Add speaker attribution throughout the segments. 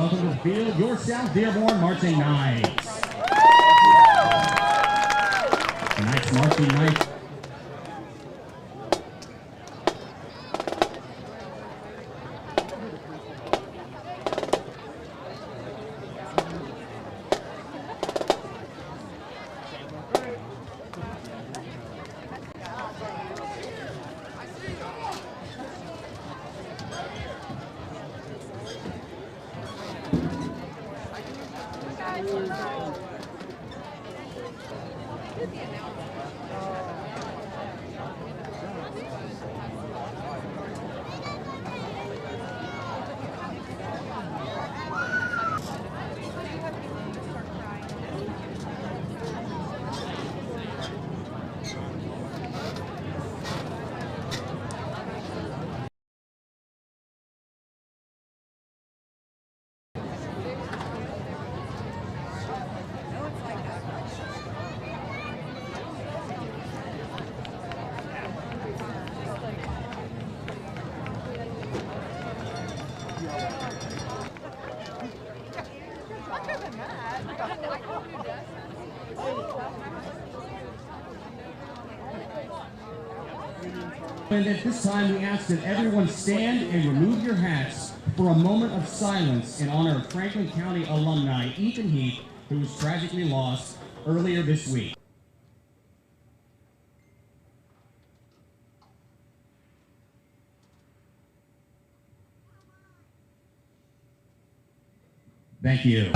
Speaker 1: welcome to the field your South Dearborn Marching Knights. Tonight's Marching Knights. And at this time, we ask that everyone stand and remove your hats for a moment of silence in honor of Franklin County alumni Ethan Heath, who was tragically lost earlier this week. Thank you.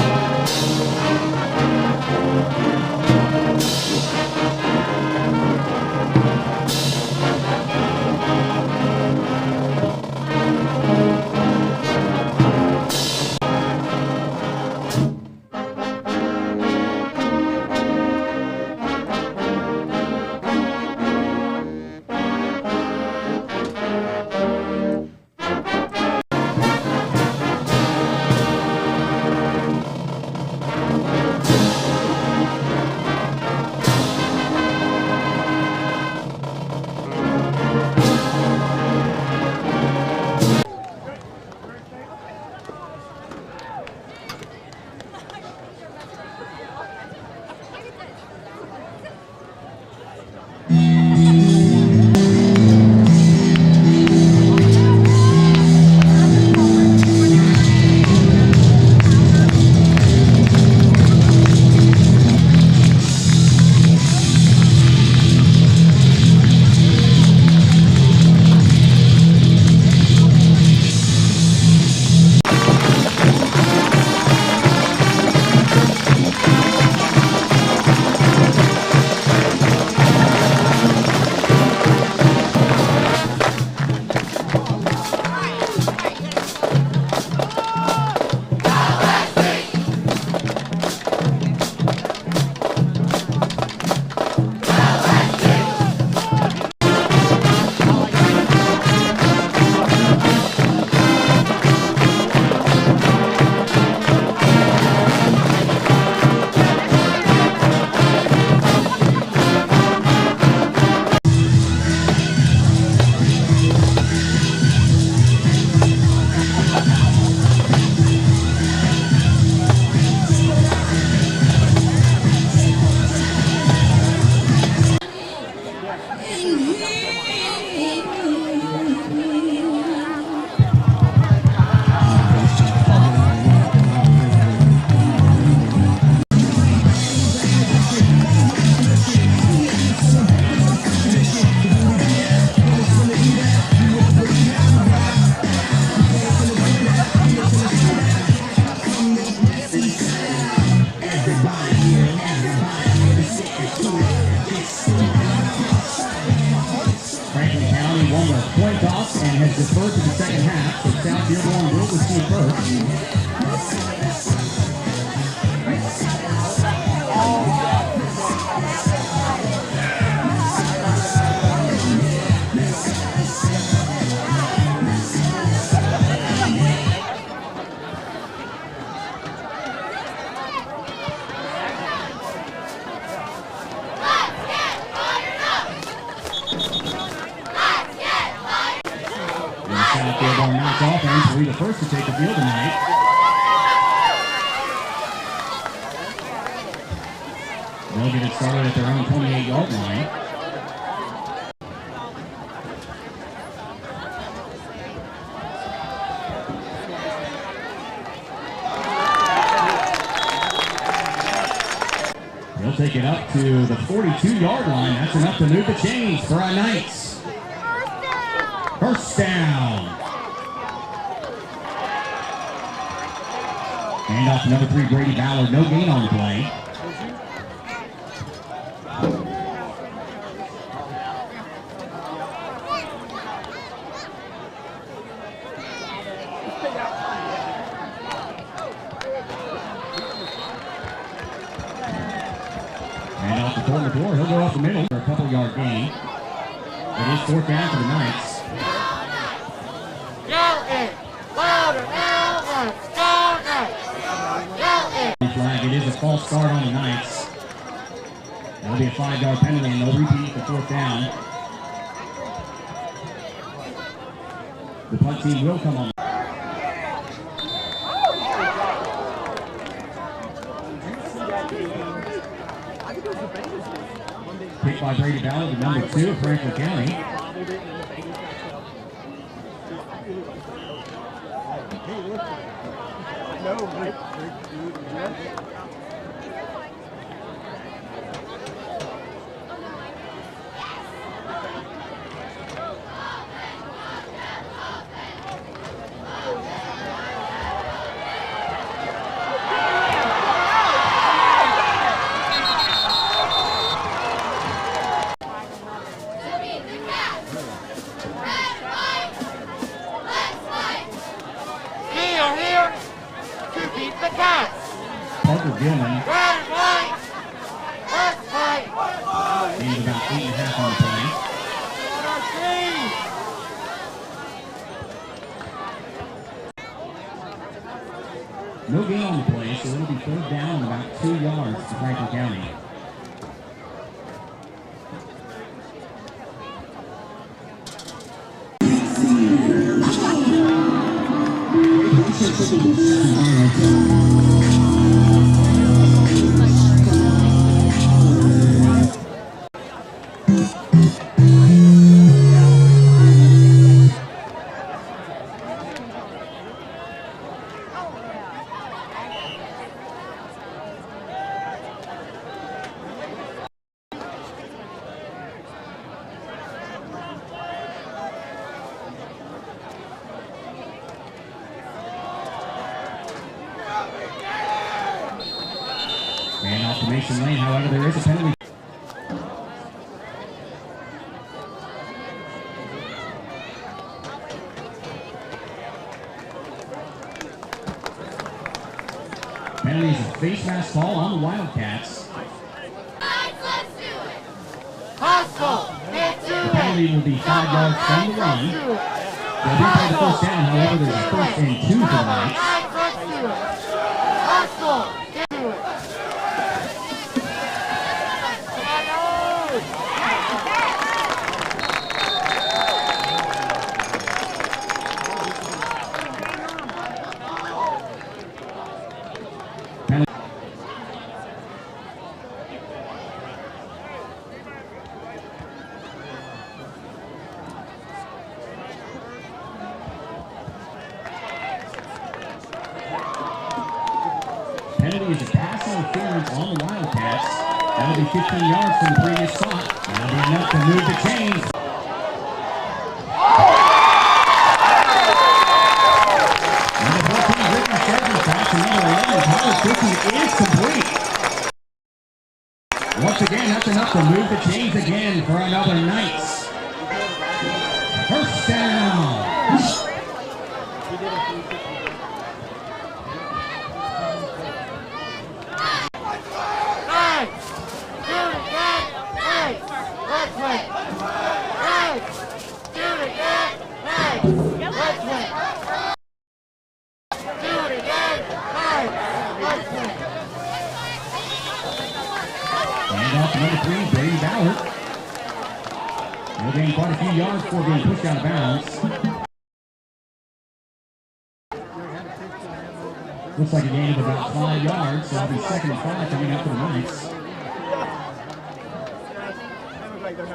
Speaker 1: Franklin County won the point toss and has deferred to the second half, so South Dearborn will receive first. South Dearborn knocks offense will be the first to take the field tonight. They'll get it started at their own 28-yard line. They'll take it up to the 42-yard line. That's enough to move the chains for our Knights. First down. Hand off to number 3, Brady Ballard. No gain on the play. Hand off to Colton McClure. He'll go up the middle for a couple-yard gain. It is fourth down for the Knights. Flag. It is a false start on the Knights. That'll be a 5-yard penalty, and they'll repeat the fourth down. The punt team will come on. Picked by Brady Ballard, the number 2 of Franklin County. Parker Gilman. He's about 8.5 on the play. No gain on the play, so it'll be third down about 2 yards to Franklin County. And off to Mason Lane, however, there is a penalty. Penalty is a face mask fall on the Wildcats.
Speaker 2: Let's do it. Hustle.
Speaker 1: The penalty will be 5 yards from the run. They'll replay the first down, however, there's a 1st and 2 for the Knights.
Speaker 2: Hustle.
Speaker 1: Penalty is a pass interference on the Wildcats. That'll be 15 yards from the previous spot. That'll be enough to move the chains. Number 14, Ricky Sharp's pass to number 11, Tyler Cookie is complete. Once again, that's enough to move the chains again for another Knights. First down. And off to number 3, Brady Ballard. He'll gain quite a few yards before being pushed out of bounds. Looks like a gain of about 5 yards, so that'll be 2nd and 5 coming up for the Knights. Brady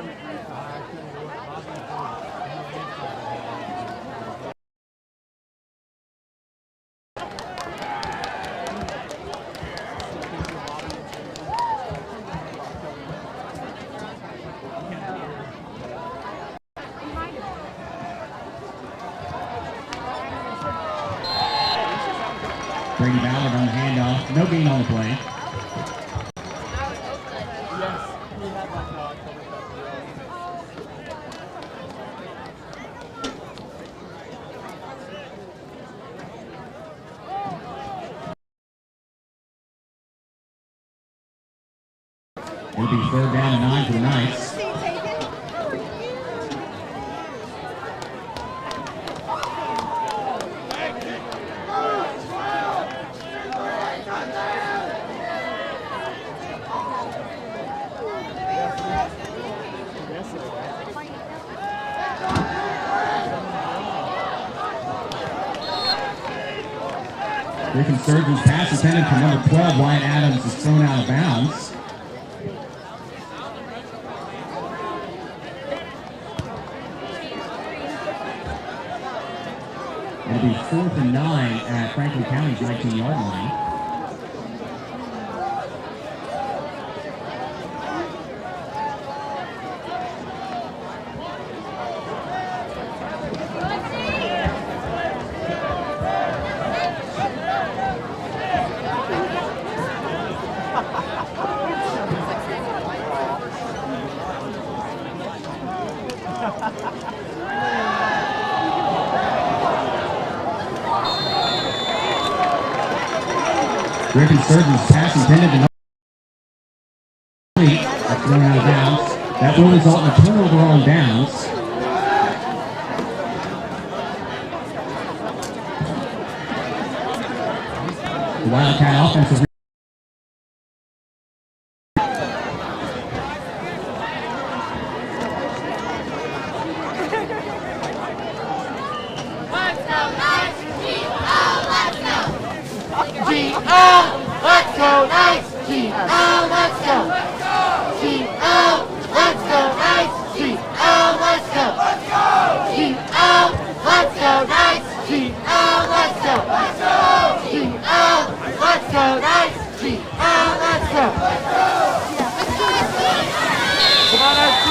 Speaker 1: Ballard on the handoff. No gain on the play. It'll be 3rd down and 9 for the Knights. Griffin Sturgeon's pass intended for number 12, Wyatt Adams, is thrown out of bounds. It'll be 4th and 9 at Franklin County's 19-yard line. Griffin Sturgeon's pass intended to complete. That's thrown out of bounds. That will result in a turnover on downs. The Wildcat offensive.
Speaker 2: Let's go, Knights! G-O, let's go! G-O, let's go, Knights! G-O, let's go! G-O, let's go, Knights! G-O, let's go! G-O, let's go, Knights! G-O, let's go! Come on, FC!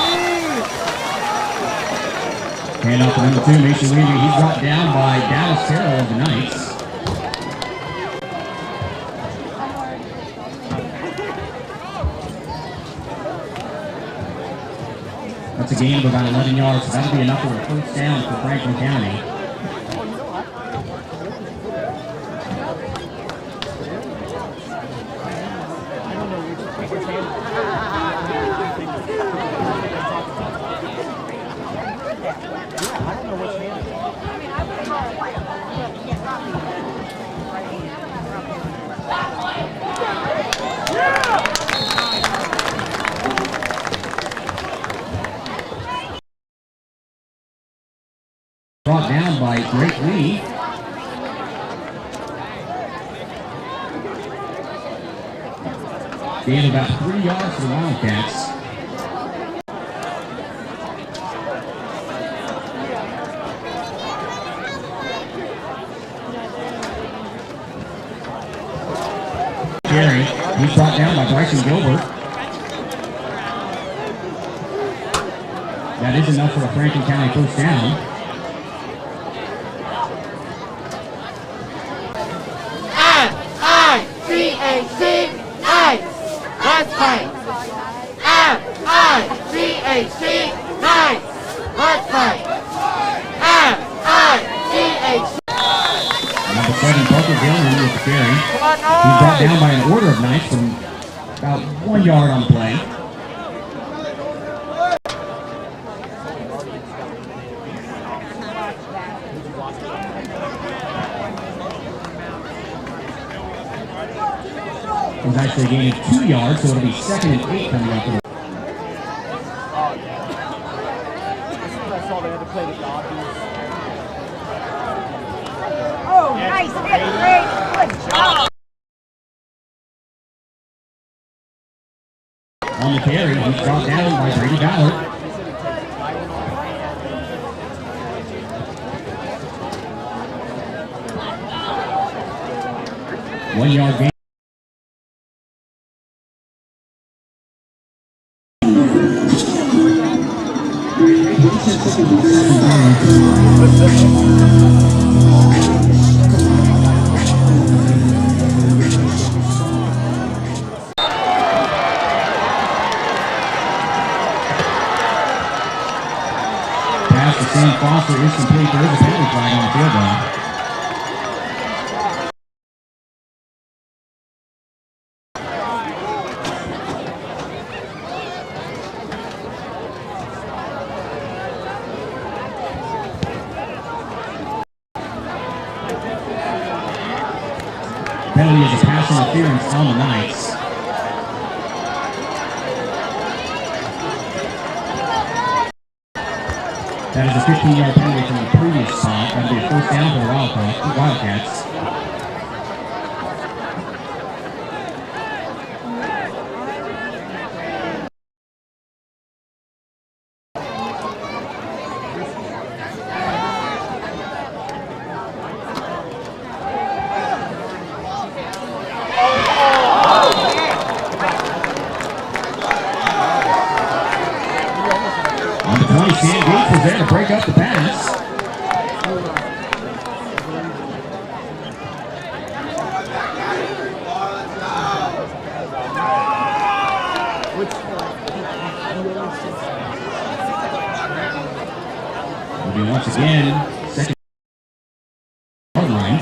Speaker 1: Hand off to number 2, Mason Levy. He's brought down by Dallas Terrell of the Knights. That's a gain of about 11 yards, so that'll be enough for a 1st down for Franklin County. Brought down by Drake Lee. Gain about 3 yards for the Wildcats. Gary, he's brought down by Bryson Gilbert. That is enough for a Franklin County 1st down.
Speaker 2: F-I-C-H-C, Knights! Let's fight! F-I-C-H-C, Knights! Let's fight! F-I-C-H-C.
Speaker 1: Number 7, Parker Gilman with the carry. He's brought down by an order of Knights from about 1 yard on the play. He's actually gained 2 yards, so it'll be 2nd and 8 coming up.
Speaker 3: Oh, nice hit, great, good job.
Speaker 1: On the carry, he's brought down by Brady Ballard. 1 yard gain. Pass to Sam Foster is complete. There is a penalty flag on the field though. Penalty is a pass interference on the Knights. That is a 15-yard penalty from the previous spot. That would be a first down for the Wildcats. On the 20, Sam Gates was there to break up the pass. Will be once again second yard line.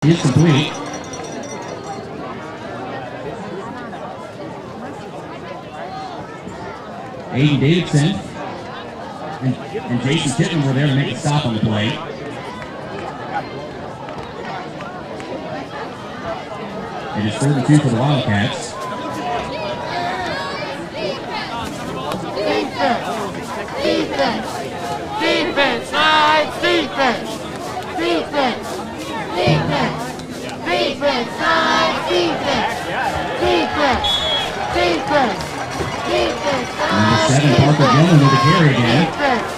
Speaker 1: Is complete. Aiden Davidson and Jason Tippman were there to make a stop on the play. It is 3rd and 2 for the Wildcats.
Speaker 2: Defense, side defense, defense, defense, defense, side defense, defense, defense, defense,
Speaker 1: Number 7, Parker Gilman with the carry again.
Speaker 2: defense,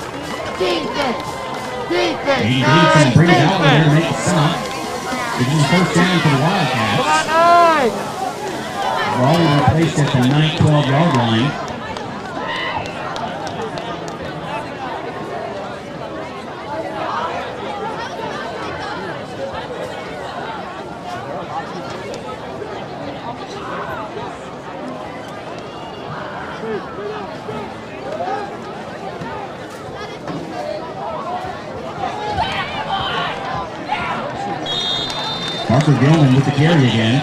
Speaker 2: defense, defense,
Speaker 1: Aiden Davidson brings it out there to make a stop. This is first down for the Wildcats. Ball will be placed at the 9-12 yard line. Parker Gilman with the carry again.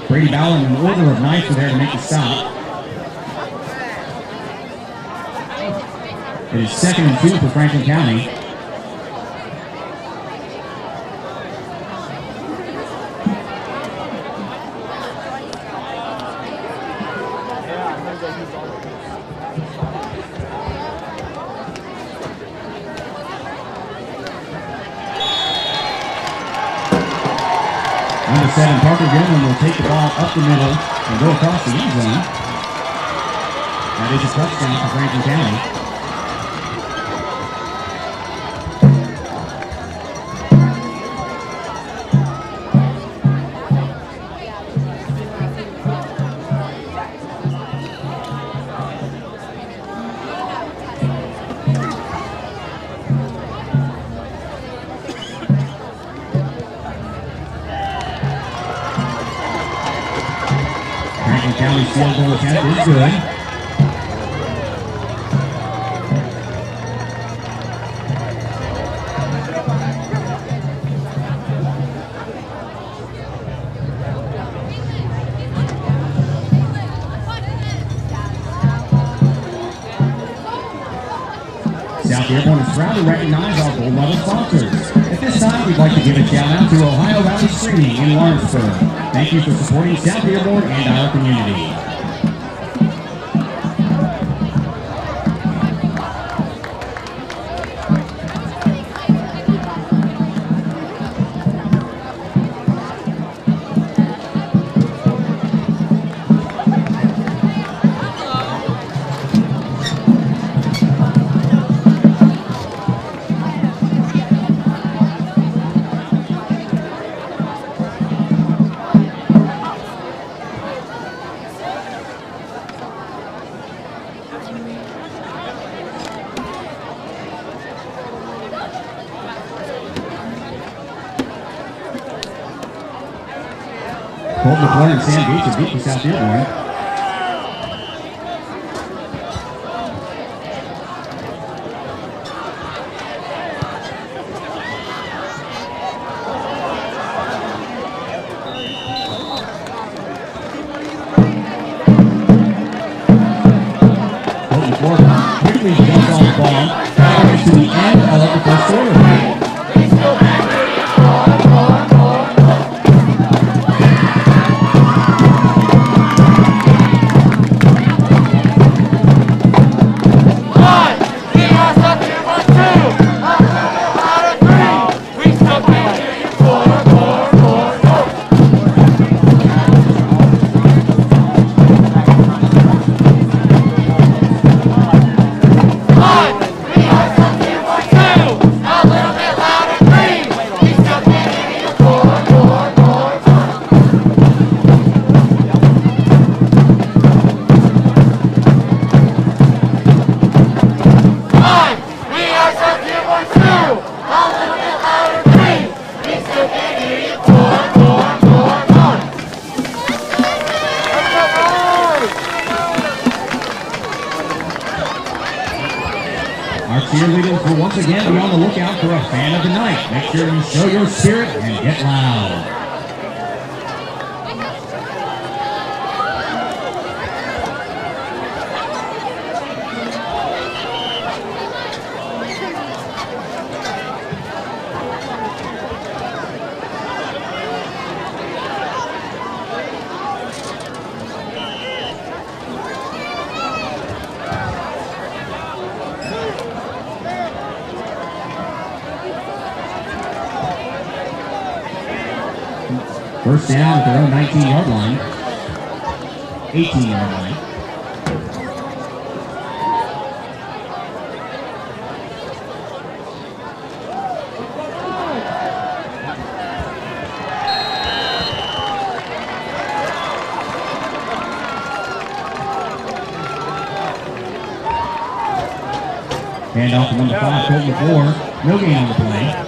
Speaker 1: Brady Ballard and an order of Knights are there to make the stop. It is 2nd and 2 for Franklin County. Number 7, Parker Gilman will take the ball up the middle and go across the end zone. That is a touchdown for Franklin County. County's field goal attempt is good. South Dearborn is proud to recognize our gold medal sponsors. this time, we'd like to give a shout out to Ohio Valley Screening in Lawrenceburg. Thank you for supporting South Dearborn and our community. Colton McClure and Sam Gates have beat for South Dearborn. Colton McClure quickly jumps on the ball to the end of the first quarter. Our cheerleaders will once again be on the lookout for a fan of the night. Make sure you show your spirit and get loud. First down at their own 19-yard line. 18-yard line. Hand off to number 5, Colton McClure. No gain on the play.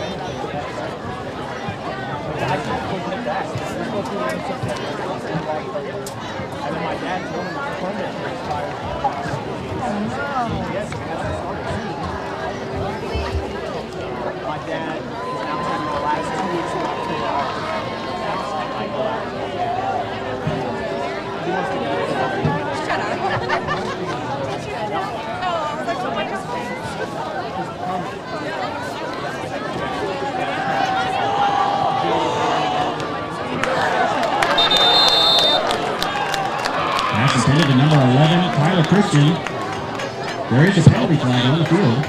Speaker 1: Pass intended to number 11, Tyler Christian. There is a penalty flag on the field.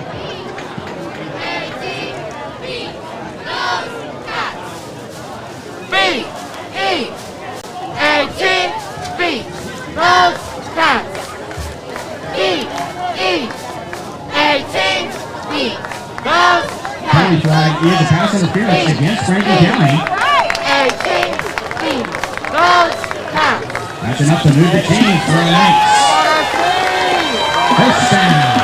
Speaker 1: Penalty flag is a pass interference against Franklin County. That's enough to move the chains for a night. First down.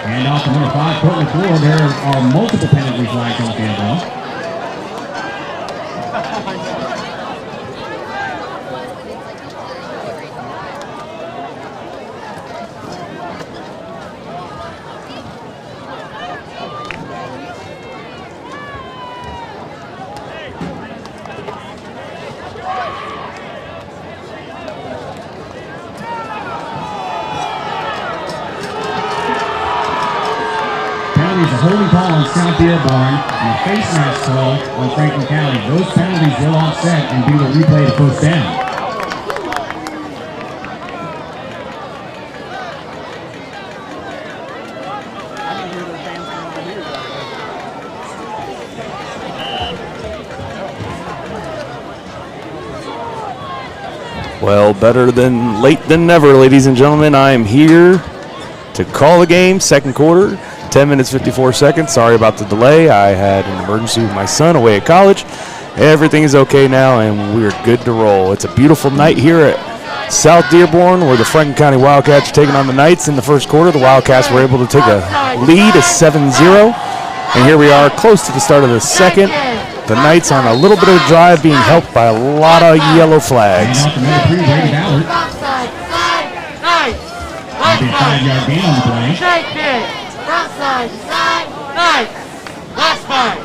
Speaker 1: And off to number 5, Colton McClure. There are multiple penalty flags on the field, though. is a holding call on South Dearborn and a face mask call on Franklin County. Those penalties will offset and be the replay to first down.
Speaker 4: Well, better than late than never, ladies and gentlemen. I am here to call the game, second quarter, 10 minutes, 54 seconds. Sorry about the delay. I had an emergency with my son away at college. Everything is okay now, and we're good to roll. It's a beautiful night here at South Dearborn, where the Franklin County Wildcats are taking on the Knights in the first quarter. The Wildcats were able to take a lead of 7-0, and here we are close to the start of the second. The Knights on a little bit of a drive, being helped by a lot of yellow flags.
Speaker 1: Five-yard gain on the play.
Speaker 2: Shake it. Outside, side, nice. Last five.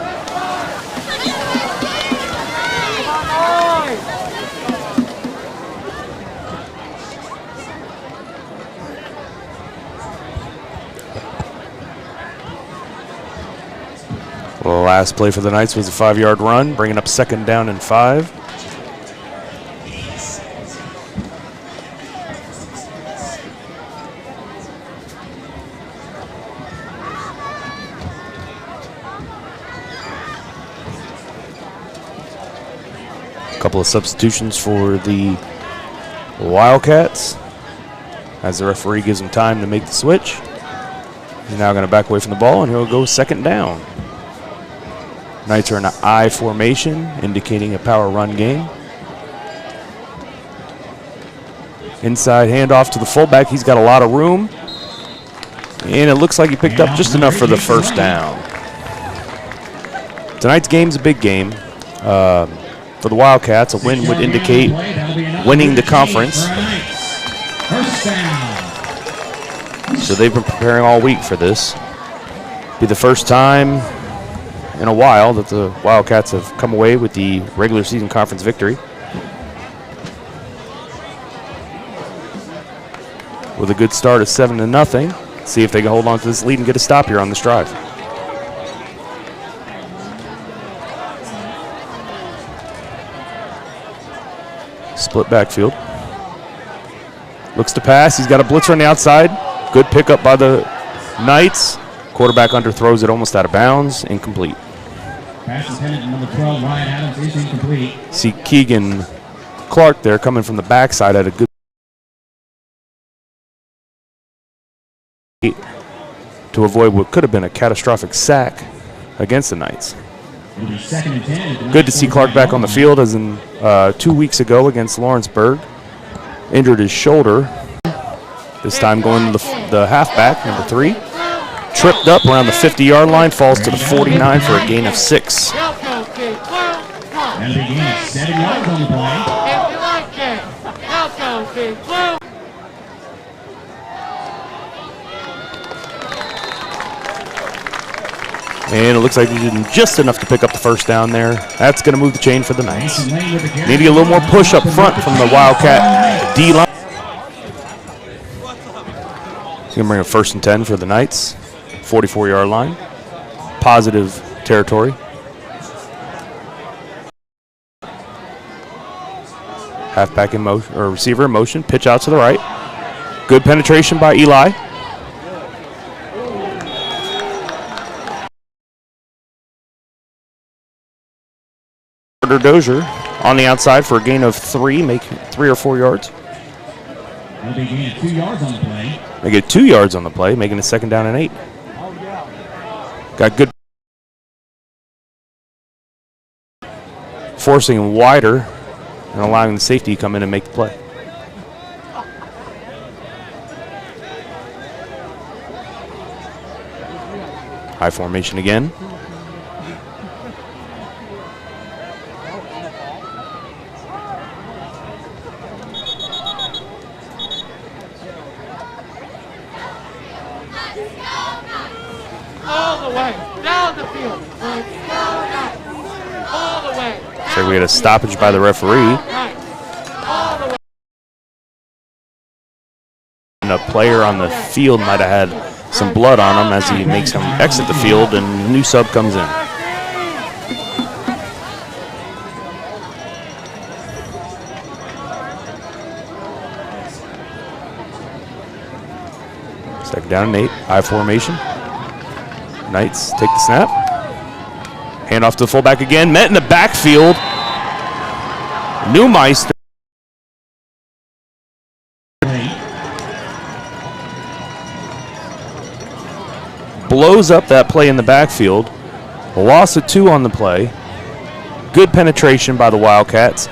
Speaker 4: The last play for the Knights was a 5-yard run, bringing up second down and 5. A couple of substitutions for the Wildcats as the referee gives him time to make the switch. He's now going to back away from the ball, and he'll go second down. Knights are in an I formation, indicating a power run game. Inside handoff to the fullback. He's got a lot of room, and it looks like he picked up just enough for the first down. Tonight's game's a big game. For the Wildcats, a win would indicate winning the conference. So they've been preparing all week for this. Be the first time in a while that the Wildcats have come away with the regular season conference victory. With a good start of 7-0. See if they can hold on to this lead and get a stop here on this drive. Split backfield. Looks to pass. He's got a blitzer on the outside. Good pickup by the Knights. Quarterback underthrows it almost out of bounds. Incomplete.
Speaker 1: Pass intended to number 12, Ryan Adams, is incomplete.
Speaker 4: See Keegan Clark there coming from the backside at a good to avoid what could have been a catastrophic sack against the Knights. Good to see Clark back on the field, as in 2 weeks ago against Lawrenceburg. Injured his shoulder. This time going to the halfback, number 3. Tripped up around the 50-yard line, falls to the 49 for a gain of 6.
Speaker 1: And a gain of 7 yards on the play.
Speaker 4: And it looks like he did just enough to pick up the first down there. That's going to move the chain for the Knights. Need to get a little more push up front from the Wildcat D-line. He's going to bring a 1st and 10 for the Knights. 44-yard line. Positive territory. Halfback in motion, or receiver in motion. Pitch out to the right. Good penetration by Eli. Dozier on the outside for a gain of 3, make 3 or 4 yards.
Speaker 1: They'll be gaining 2 yards on the play.
Speaker 4: They get 2 yards on the play, making it 2nd down and 8. Got good forcing him wider and allowing the safety to come in and make the play. High formation again.
Speaker 2: All the way, down the field. All the way.
Speaker 4: So we had a stoppage by the referee.
Speaker 2: All the way.
Speaker 4: And a player on the field might have had some blood on him as he makes him exit the field, and a new sub comes in. Second down and 8, I formation. Knights take the snap. Hand off to the fullback again. Met in the backfield. Neumeister. Blows up that play in the backfield. A loss of 2 on the play. Good penetration by the Wildcats.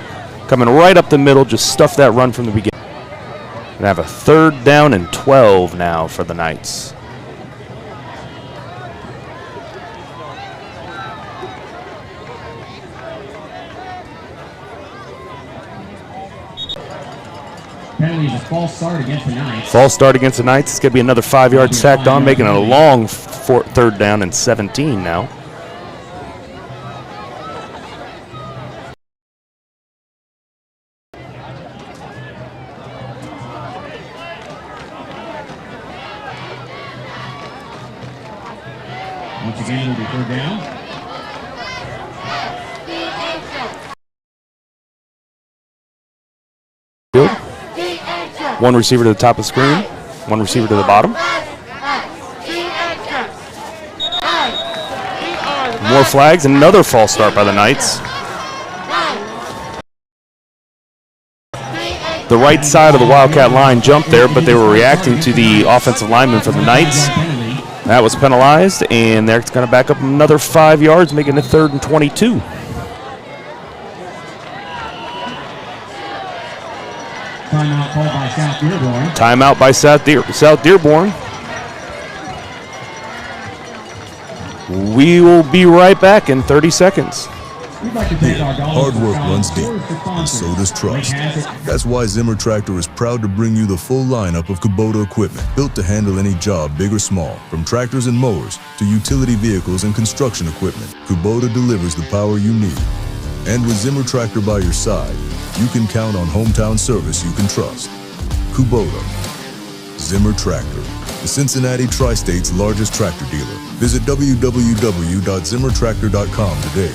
Speaker 4: Coming right up the middle, just stuff that run from the beginning. And have a 3rd down and 12 now for the Knights.
Speaker 1: Penalty is a false start against the Knights.
Speaker 4: False start against the Knights. It's going to be another 5 yards sacked on, making it a long 3rd down and 17 now.
Speaker 1: Once again, it'll be 3rd down.
Speaker 4: One receiver to the top of the screen, one receiver to the bottom. More flags, and another false start by the Knights. The right side of the Wildcat line jumped there, but they were reacting to the offensive lineman for the Knights. That was penalized, and they're going to back up another 5 yards, making it 3rd and 22.
Speaker 1: Timeout called by South Dearborn.
Speaker 4: Timeout by South Dearborn. We will be right back in 30 seconds.
Speaker 1: We'd like to thank our
Speaker 5: Hard work runs deep, and so does trust. That's why Zimmer Tractor is proud to bring you the full lineup of Kubota equipment, built to handle any job, big or small, from tractors and mowers to utility vehicles and construction equipment. Kubota delivers the power you need. And with Zimmer Tractor by your side, you can count on hometown service you can trust. Kubota. Zimmer Tractor, the Cincinnati Tri-State's largest tractor dealer. Visit www.zimmertractor.com today.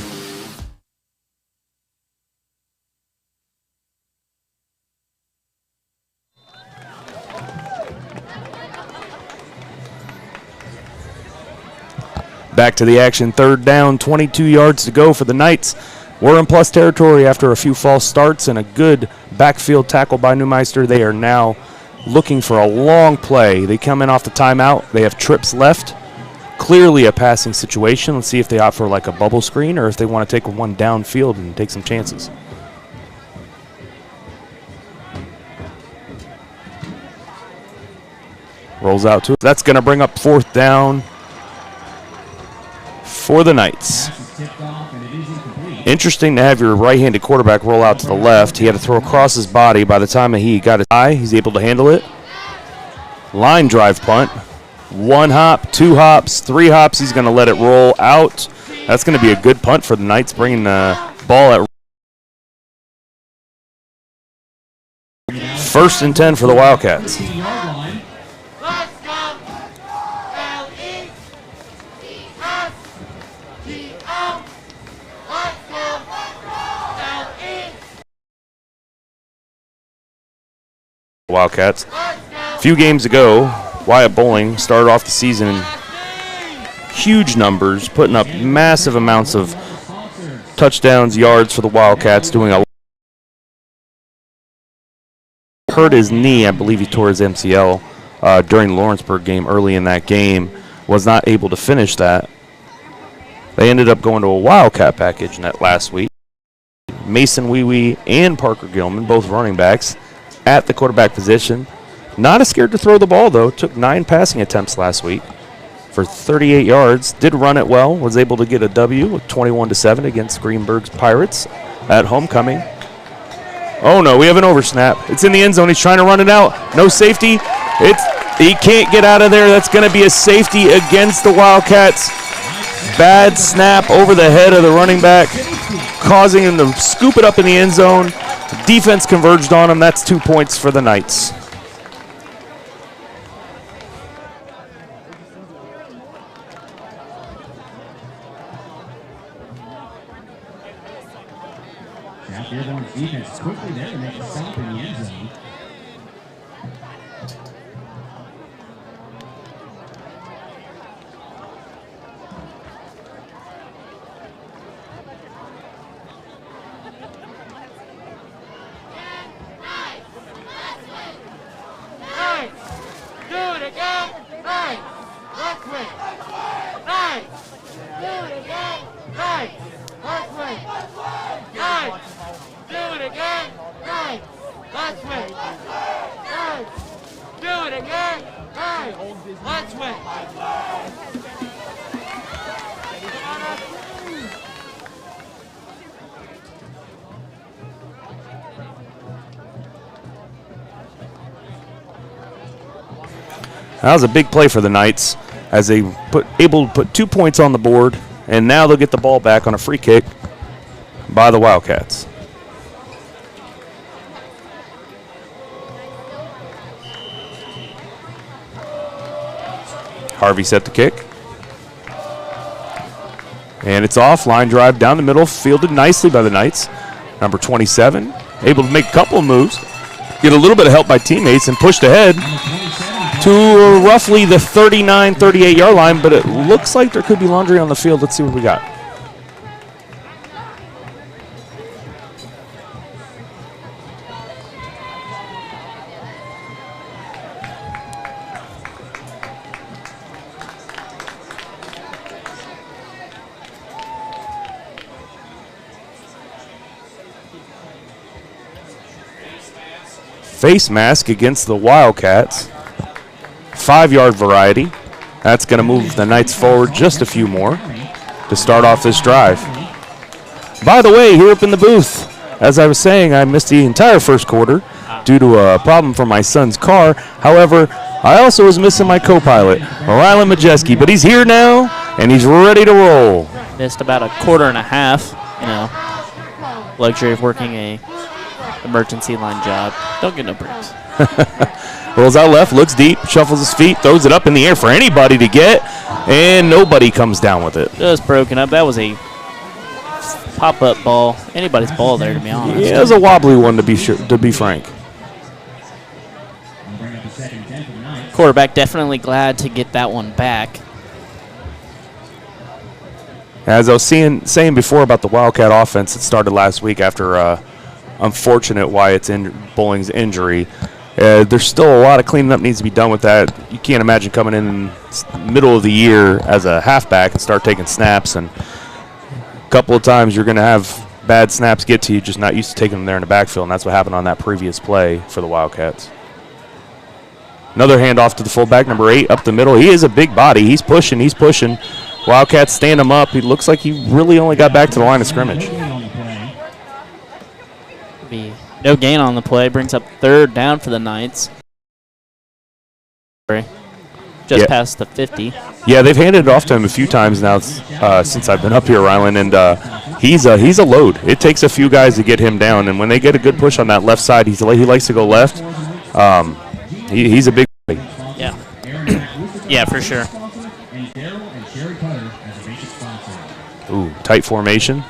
Speaker 4: Back to the action, 3rd down, 22 yards to go for the Knights. We're in plus territory after a few false starts and a good backfield tackle by Neumeister. They are now looking for a long play. They come in off the timeout. They have trips left. Clearly a passing situation. Let's see if they opt for like a bubble screen or if they want to take one downfield and take some chances. Rolls out to it. That's going to bring up 4th down for the Knights. Interesting to have your right-handed quarterback roll out to the left. He had to throw across his body. By the time he got his eye, he's able to handle it. Line drive punt. 1 hop, 2 hops, 3 hops. He's going to let it roll out. That's going to be a good punt for the Knights, bringing the ball at 1st and 10 for the Wildcats. Wildcats. A few games ago, Wyatt Bowling started off the season in huge numbers, putting up massive amounts of touchdowns, yards for the Wildcats, doing a lot. Hurt his knee, I believe he tore his MCL during the Lawrenceburg game early in that game, was not able to finish that. They ended up going to a Wildcat package net last week. Mason Wee and Parker Gilman, both running backs, at the quarterback position. Not as scared to throw the ball, though. Took 9 passing attempts last week for 38 yards. Did run it well. Was able to get a W with 21-7 against Greenberg's Pirates at homecoming. Oh, no, we have an oversnap. It's in the end zone. He's trying to run it out. No safety. He can't get out of there. That's going to be a safety against the Wildcats. Bad snap over the head of the running back, causing him to scoop it up in the end zone. Defense converged on him. That's 2 points for the Knights.
Speaker 1: South Dearborn's defense quickly there to make a stop in the end zone.
Speaker 4: That was a big play for the Knights as they able to put 2 points on the board, and now they'll get the ball back on a free kick by the Wildcats. Harvey set the kick. And it's off. Line drive down the middle, fielded nicely by the Knights. Number 27, able to make a couple of moves, get a little bit of help by teammates, and pushed ahead to roughly the 39, 38-yard line, but it looks like there could be laundry on the field. Let's see what we got. Face mask against the Wildcats. 5-yard variety. That's going to move the Knights forward just a few more to start off this drive. By the way, here up in the booth, as I was saying, I missed the entire first quarter due to a problem from my son's car. However, I also was missing my co-pilot, Rylan Majeski, but he's here now, and he's ready to roll.
Speaker 6: Missed about a quarter and a half, luxury of working a emergency line job. Don't get no breaks.
Speaker 4: Rolls out left, looks deep, shuffles his feet, throws it up in the air for anybody to get, and nobody comes down with it.
Speaker 6: Just broken up. That was a pop-up ball. Anybody's ball there, to be honest.
Speaker 4: Yeah, it was a wobbly one, to be frank.
Speaker 6: Quarterback definitely glad to get that one back.
Speaker 4: As I was saying before about the Wildcat offense, it started last week after unfortunate Wyatt's bowling's injury. There's still a lot of cleaning up needs to be done with that. You can't imagine coming in the middle of the year as a halfback and start taking snaps, and a couple of times you're going to have bad snaps get to you, just not used to taking them there in the backfield, and that's what happened on that previous play for the Wildcats. Another handoff to the fullback, number 8, up the middle. He is a big body. He's pushing. Wildcats stand him up. He looks like he really only got back to the line of scrimmage.
Speaker 6: No gain on the play. Brings up 3rd down for the Knights. Just past the 50.
Speaker 4: Yeah, they've handed it off to him a few times now since I've been up here, Rylan, and he's a load. It takes a few guys to get him down, and when they get a good push on that left side, he likes to go left. He's a big boy.
Speaker 6: Yeah. Yeah, for sure.
Speaker 4: Ooh, tight formation.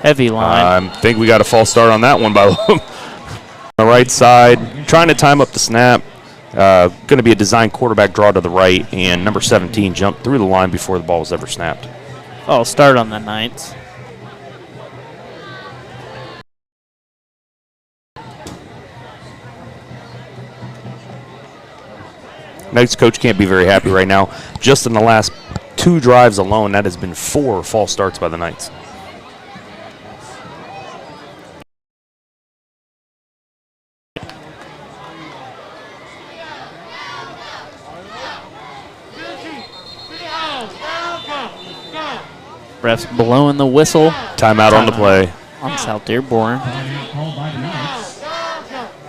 Speaker 6: Heavy line.
Speaker 4: I think we got a false start on that one by on the right side. Trying to time up the snap. Going to be a design quarterback draw to the right, and number 17 jumped through the line before the ball was ever snapped.
Speaker 6: Oh, start on the Knights.
Speaker 4: Knights coach can't be very happy right now. Just in the last 2 drives alone, that has been 4 false starts by the Knights.
Speaker 6: Refs blowing the whistle.
Speaker 4: Timeout on the play.
Speaker 6: On South Dearborn.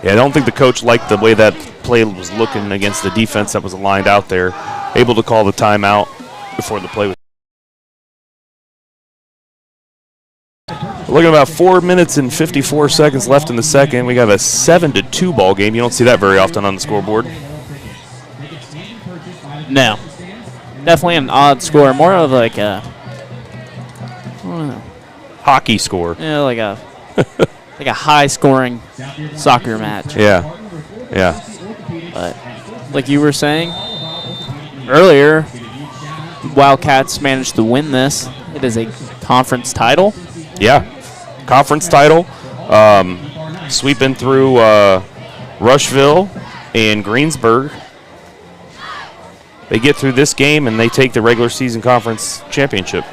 Speaker 4: Yeah, I don't think the coach liked the way that play was looking against the defense that was lined out there. Able to call the timeout before the play was. We're looking at about 4 minutes and 54 seconds left in the second. We have a 7-2 ball game. You don't see that very often on the scoreboard.
Speaker 6: No. Definitely an odd score. More of like a, I don't know,
Speaker 4: Hockey score.
Speaker 6: Yeah, like a like a high-scoring soccer match.
Speaker 4: Yeah. Yeah.
Speaker 6: But like you were saying earlier, Wildcats managed to win this. It is a conference title.
Speaker 4: Yeah. Conference title. Sweeping through Rushville and Greensburg. They get through this game and they take the regular season conference championship.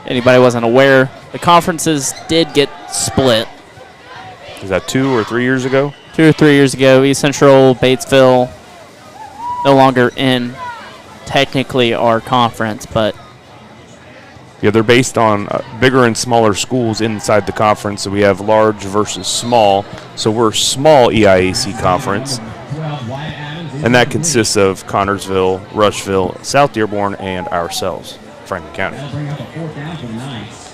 Speaker 6: Anybody wasn't aware, the conferences did get split.
Speaker 4: Is that 2 or 3 years ago?
Speaker 6: 2 or 3 years ago. East Central, Batesville, no longer in technically our conference, but
Speaker 4: Yeah, they're based on bigger and smaller schools inside the conference. So we have large versus small. So we're small EIAC conference. And that consists of Connorsville, Rushville, South Dearborn, and ourselves, Franklin County.
Speaker 1: That'll bring up a 4th down for the Knights.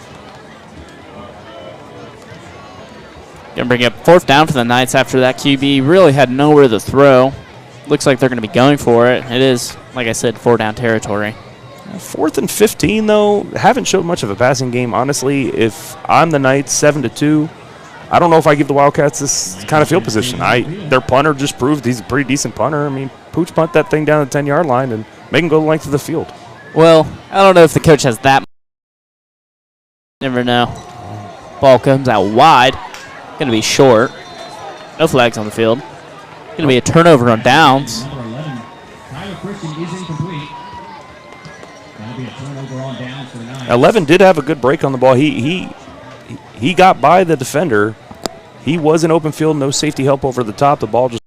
Speaker 6: gonna bring up 4th down for the Knights after that QB really had nowhere to throw. Looks like they're going to be going for it. It is, like I said, 4-down territory.
Speaker 4: 4th and 15, though, haven't showed much of a passing game. Honestly, if I'm the Knights 7-2, I don't know if I give the Wildcats this kind of field position. Their punter just proved he's a pretty decent punter. I mean, pooch punt that thing down the 10-yard line and make him go the length of the field.
Speaker 6: Well, I don't know if the coach has that. Never know. Ball comes out wide. Going to be short. No flags on the field. Going to be a turnover on downs.
Speaker 1: Number 11, Tyler Christian is incomplete. That'll be a turnover on downs for the Knights.
Speaker 4: 11 did have a good break on the ball. He got by the defender. He was in open field, no safety help over the top. The ball just.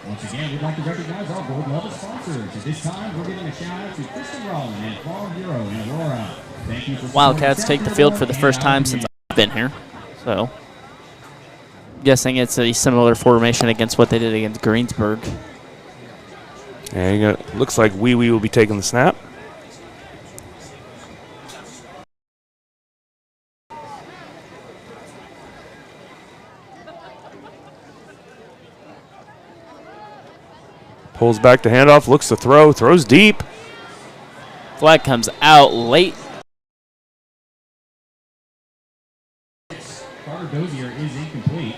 Speaker 1: Once again, we'd like to recognize our gold level sponsors. At this time, we're giving a shout out to Kristen Rowland and Farm Bureau in Aurora. Thank you for
Speaker 6: Wildcats take the field for the first time since I've been here. So, guessing it's a similar formation against what they did against Greensburg.
Speaker 4: And looks like Wee Wee will be taking the snap. Pulls back to handoff, looks to throw, throws deep.
Speaker 6: Flag comes out late.
Speaker 1: Carter Dozier is incomplete.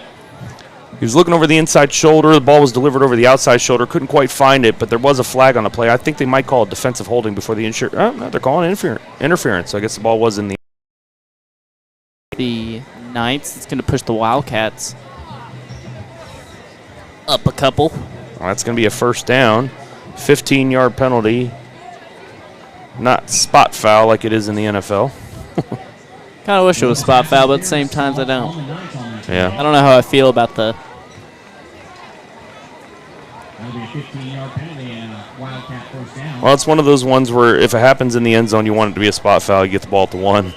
Speaker 4: He was looking over the inside shoulder. The ball was delivered over the outside shoulder. Couldn't quite find it, but there was a flag on the play. I think they might call it defensive holding before the no, they're calling interference. I guess the ball was in
Speaker 6: the Knights. It's going to push the Wildcats up a couple.
Speaker 4: Well, that's going to be a 1st down. 15-yard penalty. Not spot foul like it is in the NFL.
Speaker 6: Kind of wish it was spot foul, but at the same time, I don't.
Speaker 4: Yeah.
Speaker 6: I don't know how I feel about the.
Speaker 1: That'll be a 15-yard penalty and a Wildcat 1st down.
Speaker 4: Well, it's one of those ones where if it happens in the end zone, you want it to be a spot foul. You get the ball at the 1.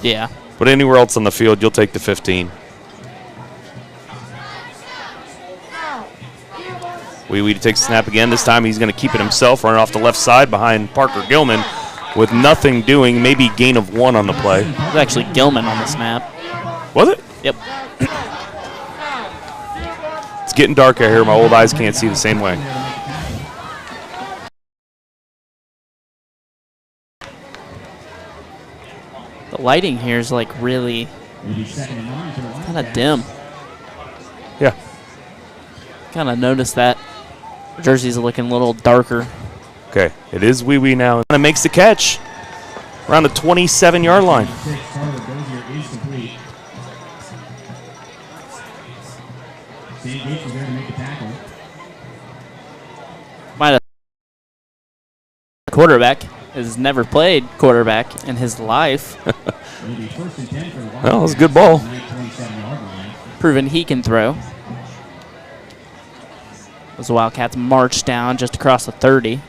Speaker 6: Yeah.
Speaker 4: But anywhere else on the field, you'll take the 15. Wee Wee takes the snap again. This time he's going to keep it himself, running off the left side behind Parker Gilman with nothing doing, maybe gain of 1 on the play.
Speaker 6: It was actually Gilman on the snap.
Speaker 4: Was it?
Speaker 6: Yep.
Speaker 4: It's getting dark out here. My old eyes can't see the same way.
Speaker 6: The lighting here is like really kind of dim.
Speaker 4: Yeah.
Speaker 6: Kind of noticed that. Jersey's looking a little darker.
Speaker 4: Okay, it is Wee Wee now. And it makes the catch around the 27-yard line.
Speaker 1: Carter Dozier is complete. Sam Gates was there to make the tackle.
Speaker 6: Might have. Quarterback has never played quarterback in his life.
Speaker 1: It'll be 1st and 10 for the Wildcats.
Speaker 4: Well, it was a good ball.
Speaker 1: 27-yard line.
Speaker 6: Proven he can throw. As the Wildcats march down just across the 30.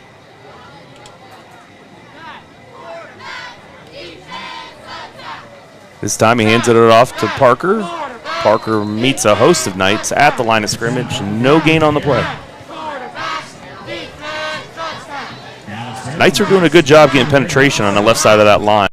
Speaker 4: This time he hands it off to Parker. Parker meets a host of Knights at the line of scrimmage. No gain on the play. Knights are doing a good job getting penetration on the left side of that line.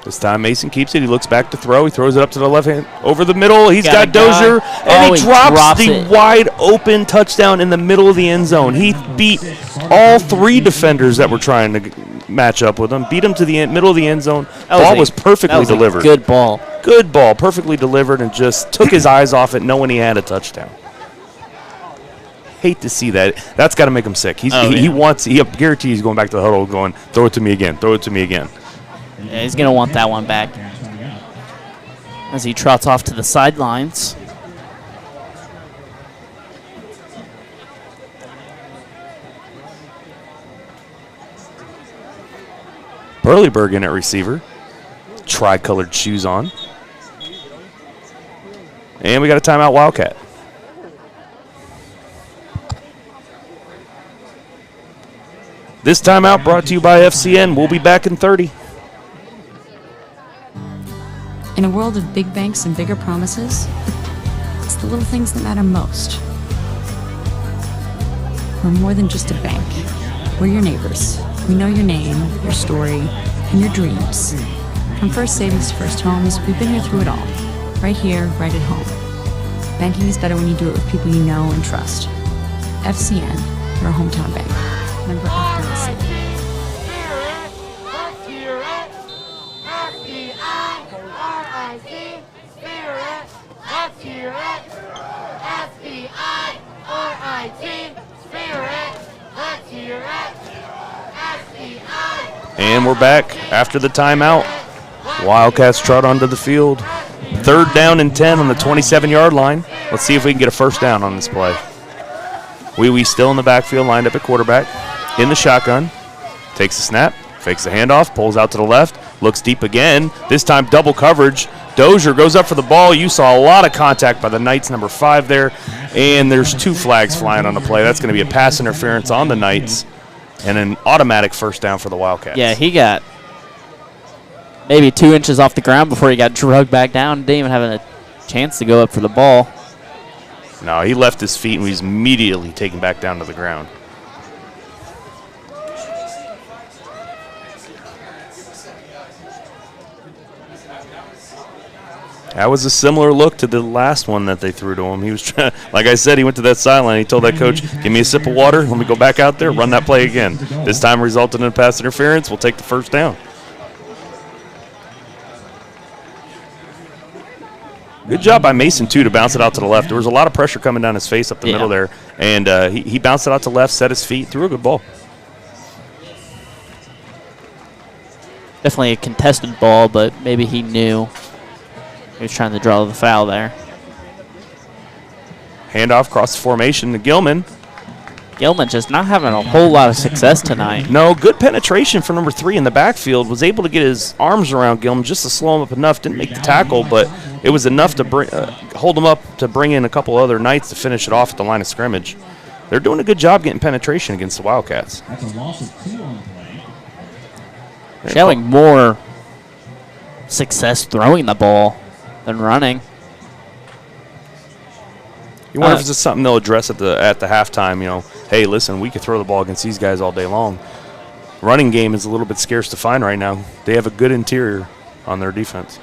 Speaker 4: This time Mason keeps it. He looks back to throw. He throws it up to the left hand, over the middle. He's got Dozier, and he drops the wide open touchdown in the middle of the end zone. He beat all 3 defenders that were trying to match up with him. Beat him to the middle of the end zone. Ball was perfectly delivered.
Speaker 6: Good ball.
Speaker 4: Good ball, perfectly delivered, and just took his eyes off it, knowing he had a touchdown. Hate to see that. That's got to make him sick. He guarantee he's going back to the huddle, going, throw it to me again. Throw it to me again.
Speaker 6: Yeah, he's going to want that one back as he trots off to the sidelines.
Speaker 4: Burleyberg in at receiver. Tri-colored shoes on. And we got a timeout, Wildcat. This timeout brought to you by FCN. We'll be back in 30.
Speaker 7: In a world of big banks and bigger promises, it's the little things that matter most. We're more than just a bank. We're your neighbors. We know your name, your story, and your dreams. From First Savings to First Homes, we've been here through it all. Right here, right at home. Banking is better when you do it with people you know and trust. FCN, your hometown bank. Member FDIC.
Speaker 4: And we're back after the timeout. Wildcats trot onto the field. 3rd down and 10 on the 27-yard line. Let's see if we can get a first down on this play. Wee still in the backfield, lined up at quarterback. In the shotgun. Takes a snap, fakes the handoff, pulls out to the left, looks deep again. This time double coverage. Dozier goes up for the ball. You saw a lot of contact by the Knights, number 5 there. And there's 2 flags flying on the play. That's going to be a pass interference on the Knights and an automatic first down for the Wildcats.
Speaker 6: Yeah, he got maybe 2 inches off the ground before he got drugged back down. Didn't even have a chance to go up for the ball.
Speaker 4: No, he left his feet and was immediately taken back down to the ground. That was a similar look to the last one that they threw to him. He was trying, like I said, he went to that sideline. He told that coach, give me a sip of water. Let me go back out there, run that play again. This time resulted in a pass interference. We'll take the first down. Good job by Mason, too, to bounce it out to the left. There was a lot of pressure coming down his face up the middle there. And he bounced it out to left, set his feet, threw a good ball.
Speaker 6: Definitely a contested ball, but maybe he knew he was trying to draw the foul there.
Speaker 4: Handoff across the formation to Gilman.
Speaker 6: Gilman just not having a whole lot of success tonight.
Speaker 4: No, good penetration for number 3 in the backfield. Was able to get his arms around Gilman just to slow him up enough. Didn't make the tackle, but it was enough to hold him up to bring in a couple other Knights to finish it off at the line of scrimmage. They're doing a good job getting penetration against the Wildcats.
Speaker 1: That's a loss of 2 on the play.
Speaker 6: Showing more success throwing the ball than running.
Speaker 4: You wonder if it's just something they'll address at the halftime. You know, hey, listen, we could throw the ball against these guys all day long. Running game is a little bit scarce to find right now. They have a good interior on their defense.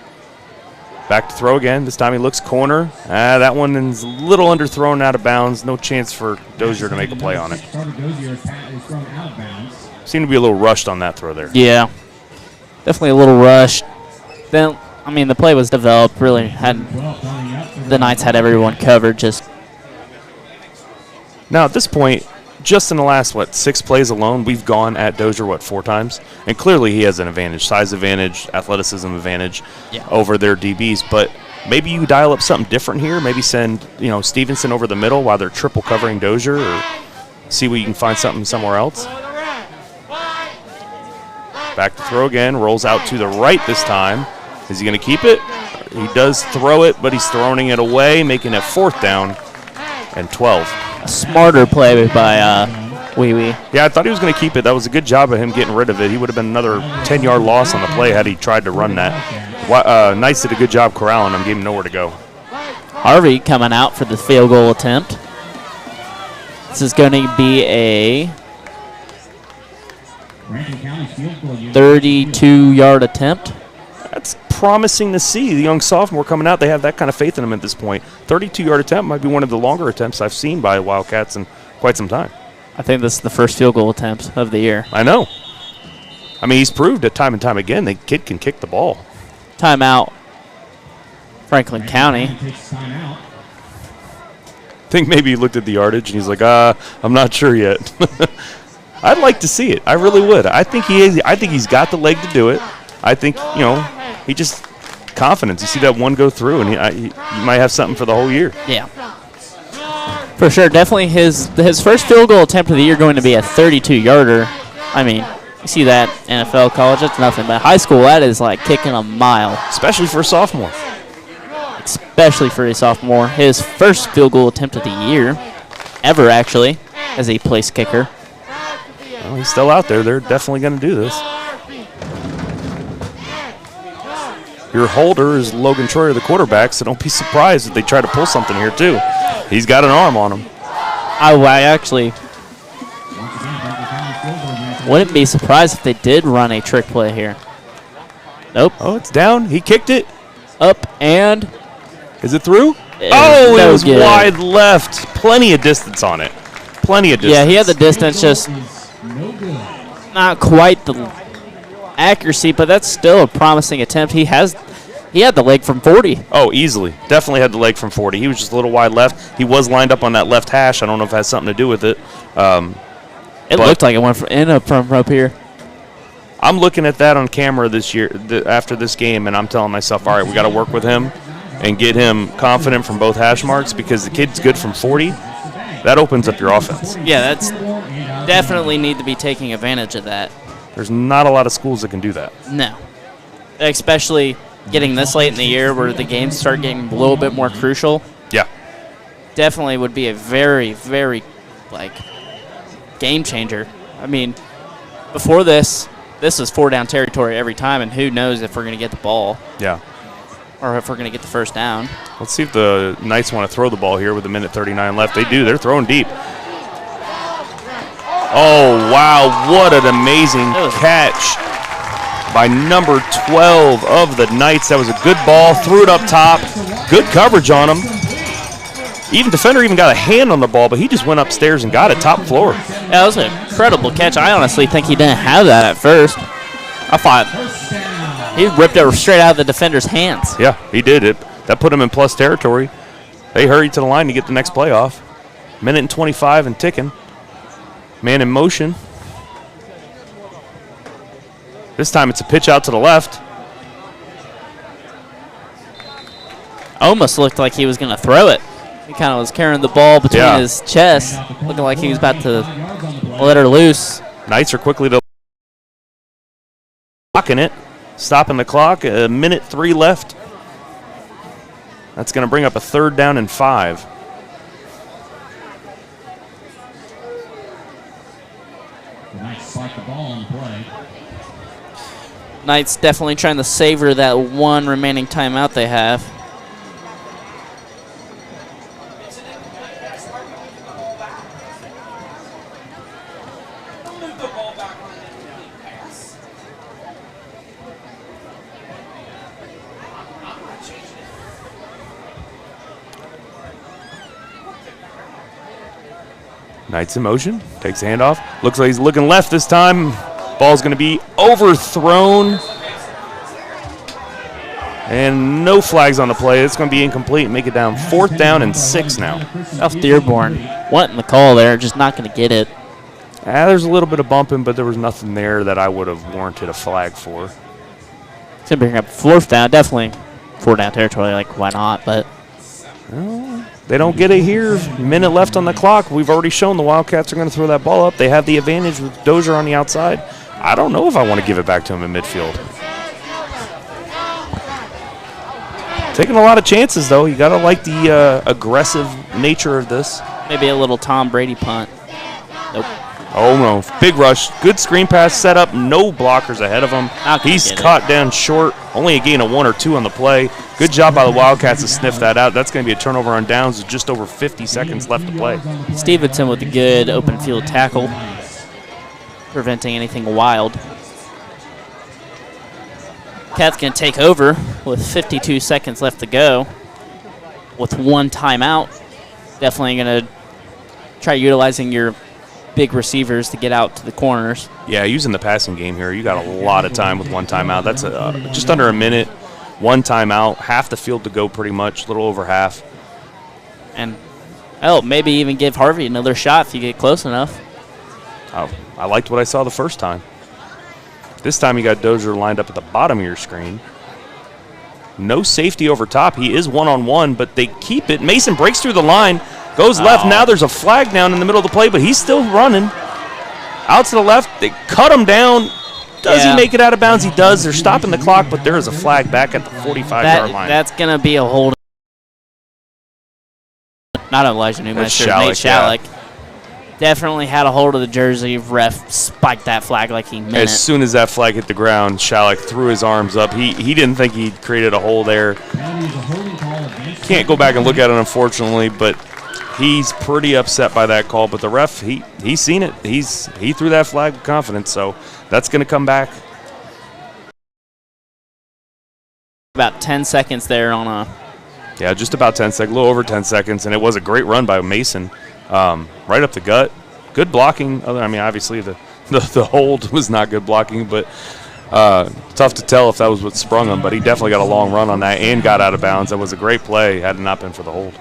Speaker 4: Back to throw again. This time he looks corner. That one is a little underthrown, out of bounds. No chance for Dozier to make a play on it. Seemed to be a little rushed on that throw there.
Speaker 6: Yeah, definitely a little rushed. Then, I mean, the play was developed. Really hadn't. The Knights had everyone covered. Just
Speaker 4: now at this point, just in the last 6 plays alone, we've gone at Dozier 4 times, and clearly he has an advantage, size advantage, athleticism advantage over their DBs. But maybe you dial up something different here. Maybe send Stevenson over the middle while they're triple covering Dozier, or see where you can find something somewhere else. Back to throw again, rolls out to the right this time. Is he going to keep it? He does throw it, but he's throwing it away, making it 4th down and 12.
Speaker 6: a smarter play by Wee Wee.
Speaker 4: Yeah, I thought he was going to keep it. That was a good job of him getting rid of it. He would have been another 10-yard loss on the play had he tried to run that. Knights did a good job corralling him, gave him nowhere to go.
Speaker 6: Harvey coming out for the field goal attempt. This is going to be a 32-yard attempt.
Speaker 4: That's promising to see. The young sophomore coming out, they have that kind of faith in him at this point. 32-yard attempt might be one of the longer attempts I've seen by Wildcats in quite some time.
Speaker 6: I think this is the first field goal attempt of the year.
Speaker 4: I know. I mean, he's proved it time and time again the kid can kick the ball.
Speaker 6: Timeout, Franklin County.
Speaker 1: Timeout.
Speaker 4: I think maybe he looked at the yardage and he's like, I'm not sure yet. I'd like to see it. I really would. I think he's got the leg to do it. I think, he just confidence. You see that one go through, and he might have something for the whole year.
Speaker 6: Yeah. For sure. Definitely his first field goal attempt of the year going to be a 32-yarder. I mean, you see that NFL, college, that's nothing. But high school, that is like kicking a mile.
Speaker 4: Especially for a sophomore.
Speaker 6: Especially for a sophomore. His first field goal attempt of the year, ever actually, as a place kicker.
Speaker 4: Well, he's still out there. They're definitely going to do this. Your holder is Logan Troyer, the quarterback, so don't be surprised if they try to pull something here, too. He's got an arm on him.
Speaker 6: I actually wouldn't be surprised if they did run a trick play here. Nope.
Speaker 4: Oh, it's down. He kicked it.
Speaker 6: Up and...
Speaker 4: Is it through? It was wide left. Plenty of distance on it. Plenty of distance.
Speaker 6: Yeah, he had the distance, just not quite the accuracy, but that's still a promising attempt. He had the leg from 40.
Speaker 4: Oh, easily. Definitely had the leg from 40. He was just a little wide left. He was lined up on that left hash. I don't know if it has something to do with it.
Speaker 6: It looked like it went from up here.
Speaker 4: I'm looking at that on camera this year after this game, and I'm telling myself, all right, we got to work with him and get him confident from both hash marks because the kid's good from 40. That opens up your offense.
Speaker 6: Yeah, that's definitely need to be taking advantage of that.
Speaker 4: There's not a lot of schools that can do that.
Speaker 6: No. Especially getting this late in the year where the games start getting a little bit more crucial.
Speaker 4: Yeah.
Speaker 6: Definitely would be a very, very, game changer. I mean, before this was 4-down territory every time, and who knows if we're going to get the ball.
Speaker 4: Yeah.
Speaker 6: Or if we're going to get the first down.
Speaker 4: Let's see if the Knights want to throw the ball here with 1:39 left. They do. They're throwing deep. Oh, wow. What an amazing catch by number 12 of the Knights. That was a good ball. Threw it up top. Good coverage on him. Defender got a hand on the ball, but he just went upstairs and got it top floor.
Speaker 6: Yeah, that was an incredible catch. I honestly think he didn't have that at first. I thought he ripped it straight out of the defender's hands.
Speaker 4: Yeah, he did it. That put him in plus territory. They hurried to the line to get the next play off. 1:25 and ticking. Man in motion. This time it's a pitch out to the left.
Speaker 6: Almost looked like he was going to throw it. He kind of was carrying the ball between his chest, looking like he was about to let her loose.
Speaker 4: Knights are quickly blocking it, stopping the clock. 1:03 left. That's going to bring up a 3rd down and 5.
Speaker 1: The Knights spike the ball on the play.
Speaker 6: Knights definitely trying to savor that one remaining timeout they have.
Speaker 4: Knights in motion, takes the handoff. Looks like he's looking left this time. Ball's going to be overthrown. And no flags on the play. It's going to be incomplete. Make it down 4th down and 6 now.
Speaker 6: South Dearborn wanting the call there, just not going to get it.
Speaker 4: There's a little bit of bumping, but there was nothing there that I would have warranted a flag for.
Speaker 6: It's going to bring up 4th down. Definitely 4-down territory, why not? But
Speaker 4: they don't get it here. Minute left on the clock. We've already shown the Wildcats are going to throw that ball up. They have the advantage with Dozier on the outside. I don't know if I want to give it back to him in midfield. Taking a lot of chances, though. You got to like the aggressive nature of this.
Speaker 6: Maybe a little Tom Brady punt. Nope.
Speaker 4: Oh, no. Big rush. Good screen pass set up. No blockers ahead of him. He's caught down short. Only a gain of 1 or 2 on the play. Good job by the Wildcats to sniff that out. That's going to be a turnover on downs with just over 50 seconds left to play.
Speaker 6: Stevenson with a good open field tackle, preventing anything wild. Cat's going to take over with 52 seconds left to go with 1 timeout. Definitely going to try utilizing your big receivers to get out to the corners.
Speaker 4: Yeah, using the passing game here, you got a lot of time with 1 timeout. That's just under a minute, 1 timeout, half the field to go pretty much, a little over half.
Speaker 6: And, maybe even give Harvey another shot if you get close enough.
Speaker 4: Oh, I liked what I saw the first time. This time you got Dozier lined up at the bottom of your screen. No safety over top. He is one-on-one, but they keep it. Mason breaks through the line, goes left. Now there's a flag down in the middle of the play, but he's still running. Out to the left. They cut him down. Does he make it out of bounds? He does. They're stopping the clock, but there is a flag back at the 45-yard line.
Speaker 6: That's going to be a hold. Not Elijah Newmaster, Nate Shalleck. Yeah. Definitely had a hold of the jersey. Ref spiked that flag like he meant it.
Speaker 4: As soon as that flag hit the ground, Shalleck threw his arms up. He didn't think he created a hole there. Can't go back and look at it, unfortunately, but he's pretty upset by that call. But the ref, he's seen it. He threw that flag with confidence, so that's going to come back.
Speaker 6: About 10 seconds there on a...
Speaker 4: Yeah, just about 10 seconds, a little over 10 seconds, and it was a great run by Mason. Right up the gut. Good blocking. I mean, obviously the hold was not good blocking, but tough to tell if that was what sprung him. But he definitely got a long run on that and got out of bounds. That was a great play had it not been for the hold.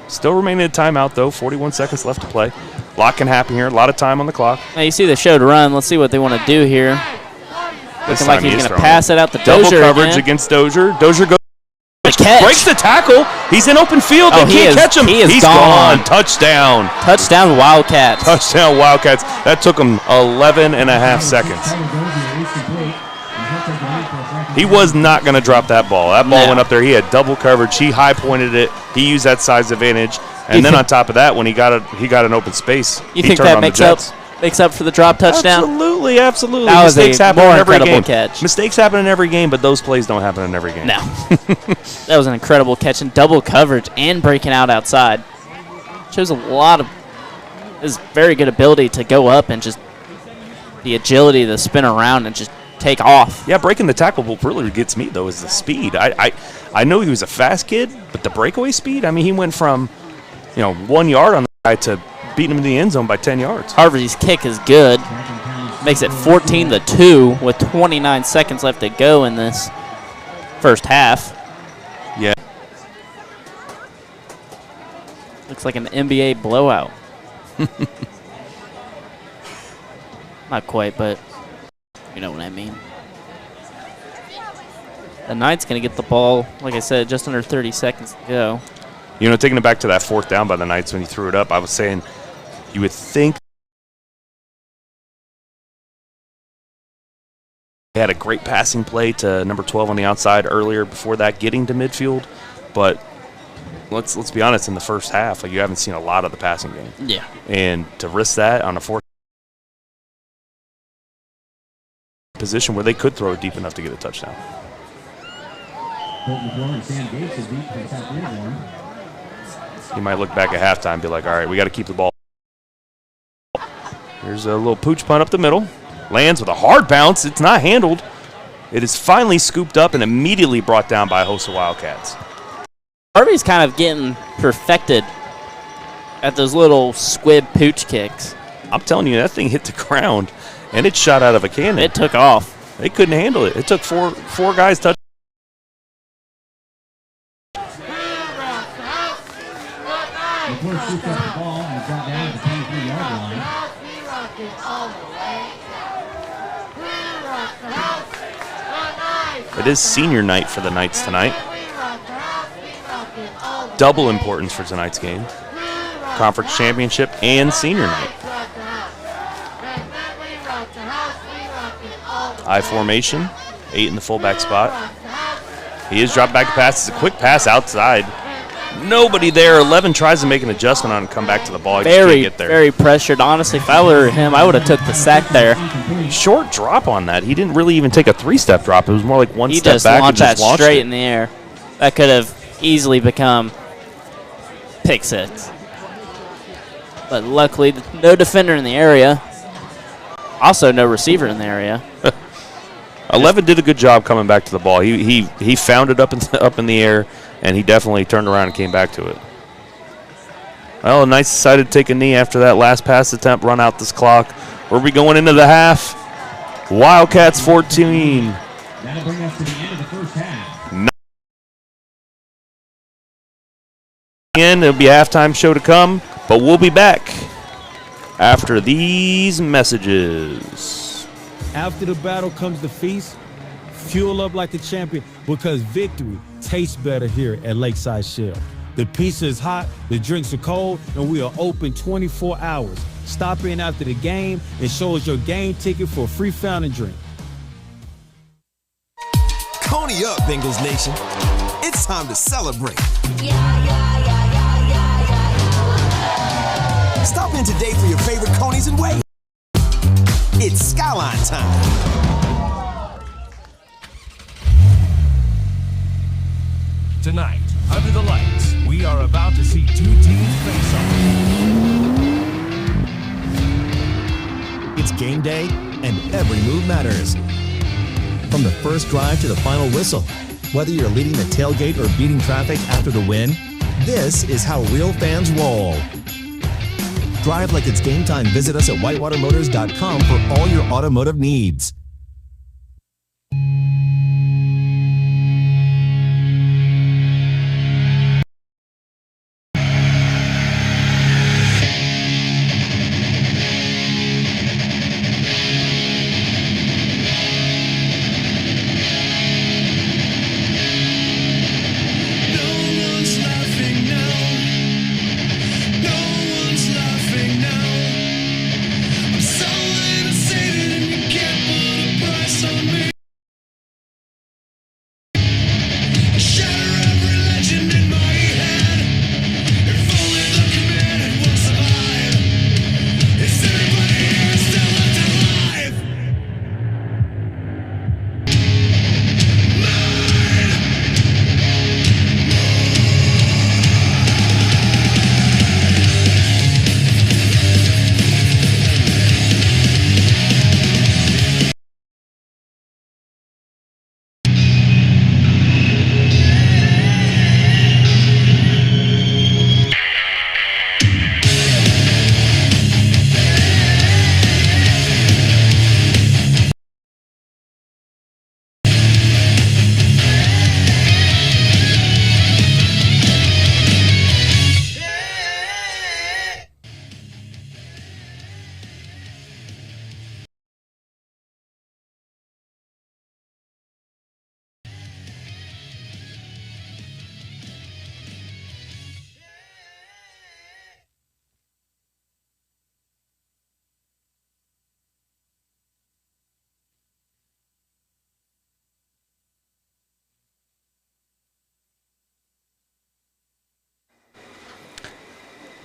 Speaker 4: Still remaining a timeout, though. 41 seconds left to play. A lot can happen here. A lot of time on the clock.
Speaker 6: Now you see the show to run. Let's see what they want to do here. Looking like he's going to pass it out to Dozier.
Speaker 4: Double coverage against Dozier. Dozier goes.
Speaker 6: Breaks
Speaker 4: the tackle. He's in open field. They can't catch him. He's gone. Touchdown.
Speaker 6: Touchdown Wildcats.
Speaker 4: Touchdown Wildcats. That took him 11 and a half seconds. He was not going to drop that ball. That ball went up there. He had double coverage. He high pointed it. He used that size advantage. And then on top of that, when he got an open space,
Speaker 6: you think that makes up for the drop touchdown?
Speaker 4: Absolutely.
Speaker 6: That was mistakes happen in every game. Catch.
Speaker 4: Mistakes happen in every game, but those plays don't happen in every game.
Speaker 6: No. That was an incredible catch and double coverage and breaking out outside. Shows a lot of his very good ability to go up and just the agility to spin around and just take off.
Speaker 4: Yeah, breaking the tackle what really gets me, though, is the speed. I know he was a fast kid, but the breakaway speed, I mean, he went from 1 yard on the guy to beating him in the end zone by 10 yards.
Speaker 6: Harvey's kick is good. Makes it 14-2 with 29 seconds left to go in this first half.
Speaker 4: Yeah.
Speaker 6: Looks like an NBA blowout. Not quite, but you know what I mean. The Knights going to get the ball, like I said, just under 30 seconds to go.
Speaker 4: Taking it back to that 4th down by the Knights when he threw it up, I was saying you would think they had a great passing play to number 12 on the outside earlier before that getting to midfield, but let's be honest, in the first half, you haven't seen a lot of the passing game.
Speaker 6: Yeah.
Speaker 4: And to risk that on a 4th position where they could throw it deep enough to get a touchdown. You might look back at halftime and be like, all right, we got to keep the ball. Here's a little pooch punt up the middle. Lands with a hard bounce. It's not handled. It is finally scooped up and immediately brought down by a host of Wildcats.
Speaker 6: Harvey's kind of getting perfected at those little squib pooch kicks.
Speaker 4: I'm telling you, that thing hit the ground, and it shot out of a cannon.
Speaker 6: It took off.
Speaker 4: They couldn't handle it. It took four guys touch. It is senior night for the Knights tonight. Double importance for tonight's game. Conference championship and senior night. I formation, 8 in the fullback spot. He is dropped back to pass. It's a quick pass outside. Nobody there. 11 tries to make an adjustment on and come back to the ball. He just can't get there.
Speaker 6: Very pressured. Honestly, if I were him, I would have took the sack there.
Speaker 4: Short drop on that. He didn't really even take a 3-step drop. It was more like one step back and just launched
Speaker 6: straight
Speaker 4: it
Speaker 6: in the air. That could have easily become pick six. But luckily, no defender in the area. Also, no receiver in the area.
Speaker 4: 11 did a good job coming back to the ball. He found it up in the air, and he definitely turned around and came back to it. Well, Knights decided to take a knee after that last pass attempt, run out this clock. Where are we going into the half? Wildcats 14.
Speaker 1: That'll bring us to the end of the first half.
Speaker 4: It'll be a halftime show to come, but we'll be back after these messages.
Speaker 8: After the battle comes the feast. Fuel up like a champion because victory tastes better here at Lakeside Shell. The pizza is hot, the drinks are cold, and we are open 24 hours. Stop in after the game and show us your game ticket for a free fountain drink.
Speaker 9: Coney up, Bengals Nation. It's time to celebrate. Stop in today for your favorite Conies and wait. It's Skyline time.
Speaker 10: Tonight, under the lights, we are about to see two teams face off.
Speaker 11: It's game day, and every move matters. From the first drive to the final whistle, whether you're leading the tailgate or beating traffic after the win, this is how real fans roll. Drive like it's game time. Visit us at whitewatermotors.com for all your automotive needs.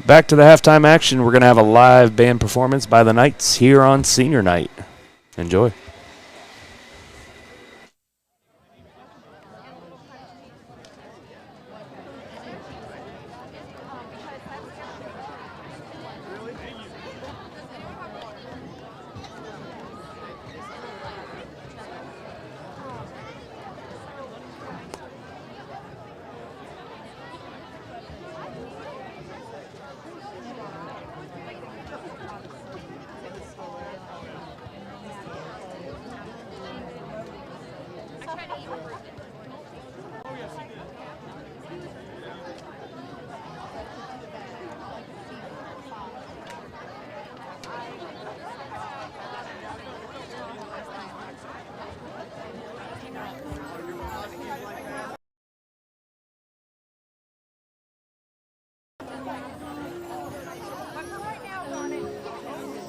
Speaker 4: Back to the halftime action. We're going to have a live band performance by the Knights here on Senior Night. Enjoy.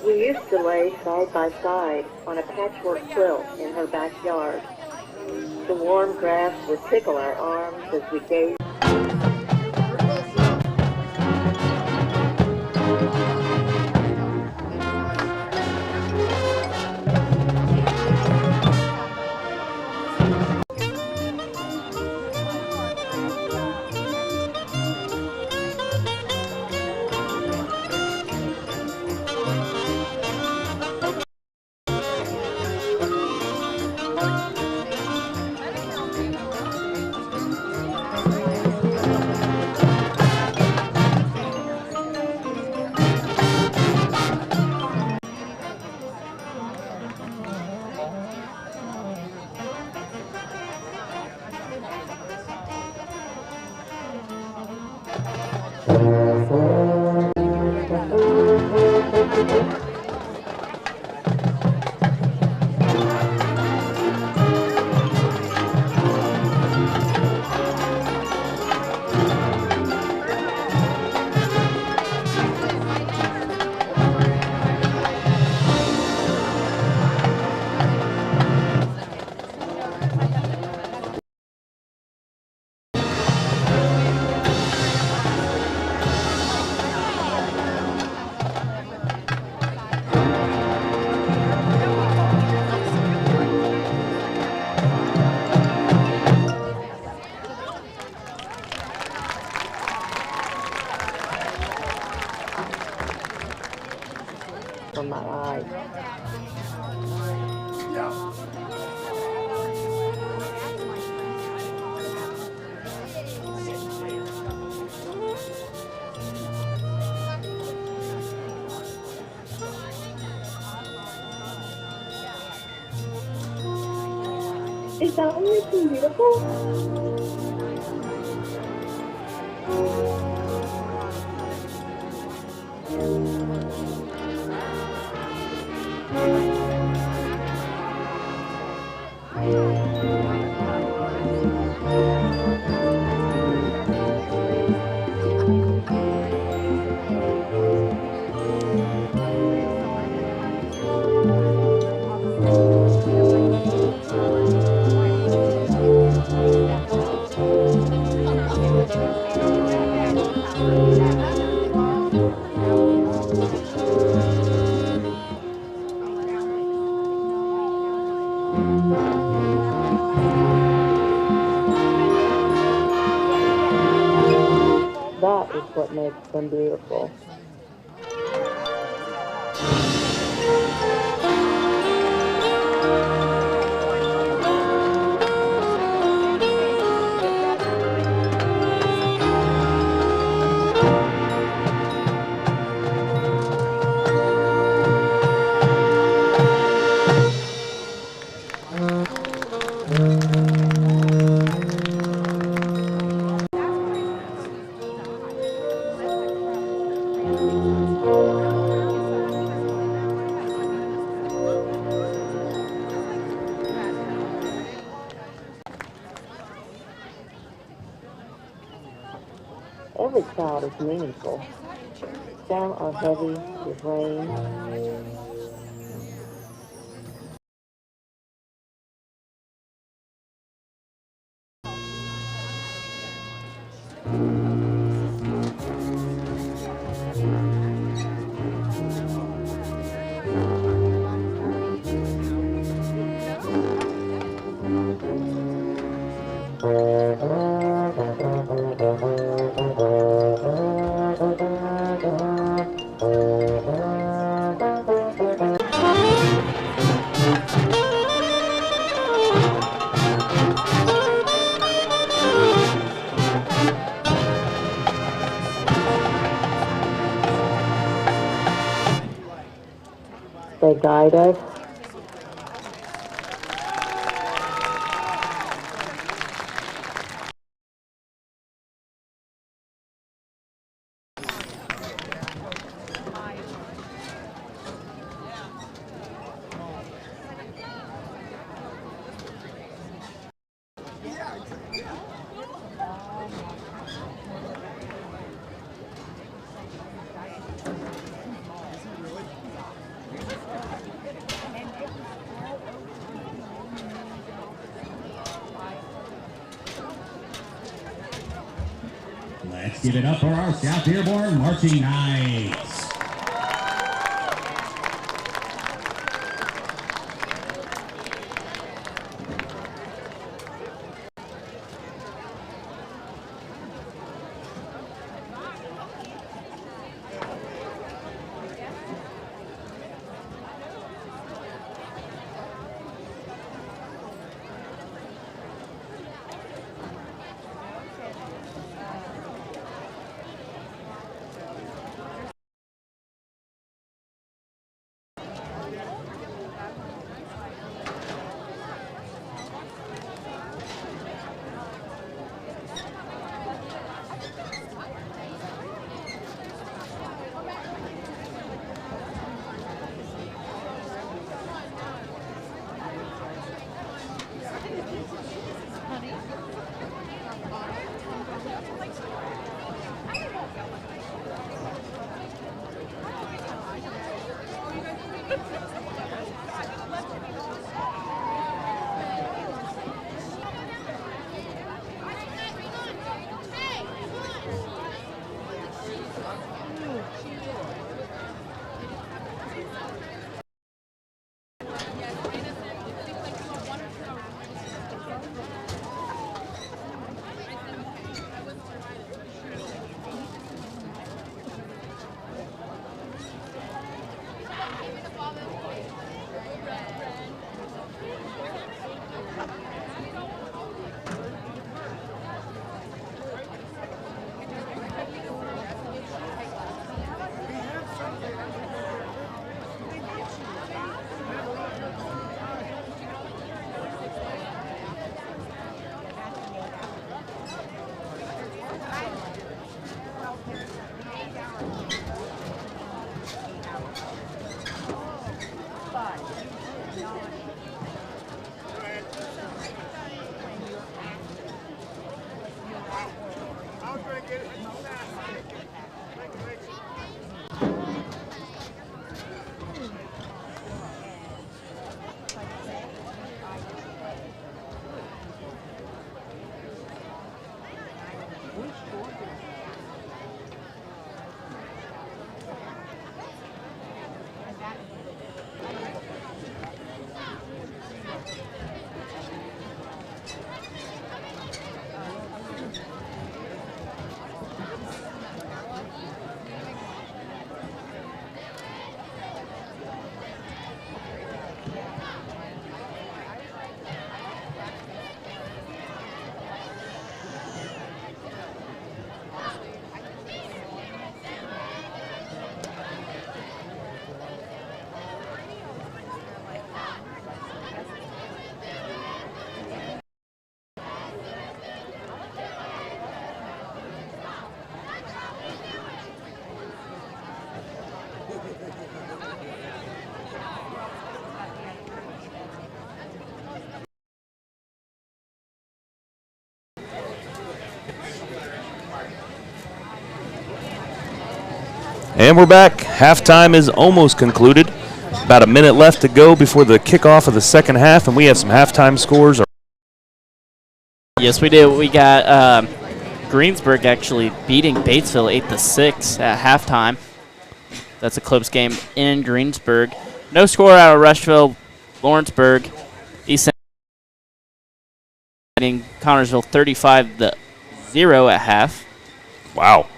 Speaker 12: We used to lay side by side on a patchwork quilt in her backyard. The warm grass would tickle our arms as we gazed. Is that what makes me beautiful? That is what makes them beautiful. Every child is meaningful. Some are heavy with rain. They guide us.
Speaker 1: Let's give it up for our South Dearborn Marching Knights.
Speaker 4: And we're back. Halftime is almost concluded. About a minute left to go before the kickoff of the second half, and we have some halftime scores.
Speaker 6: Yes, we do. We got Greensburg actually beating Batesville 8-6 at halftime. That's a close game in Greensburg. No score out of Rushville, Lawrenceburg, East beating Connorsville 35-0 at half.
Speaker 4: Wow.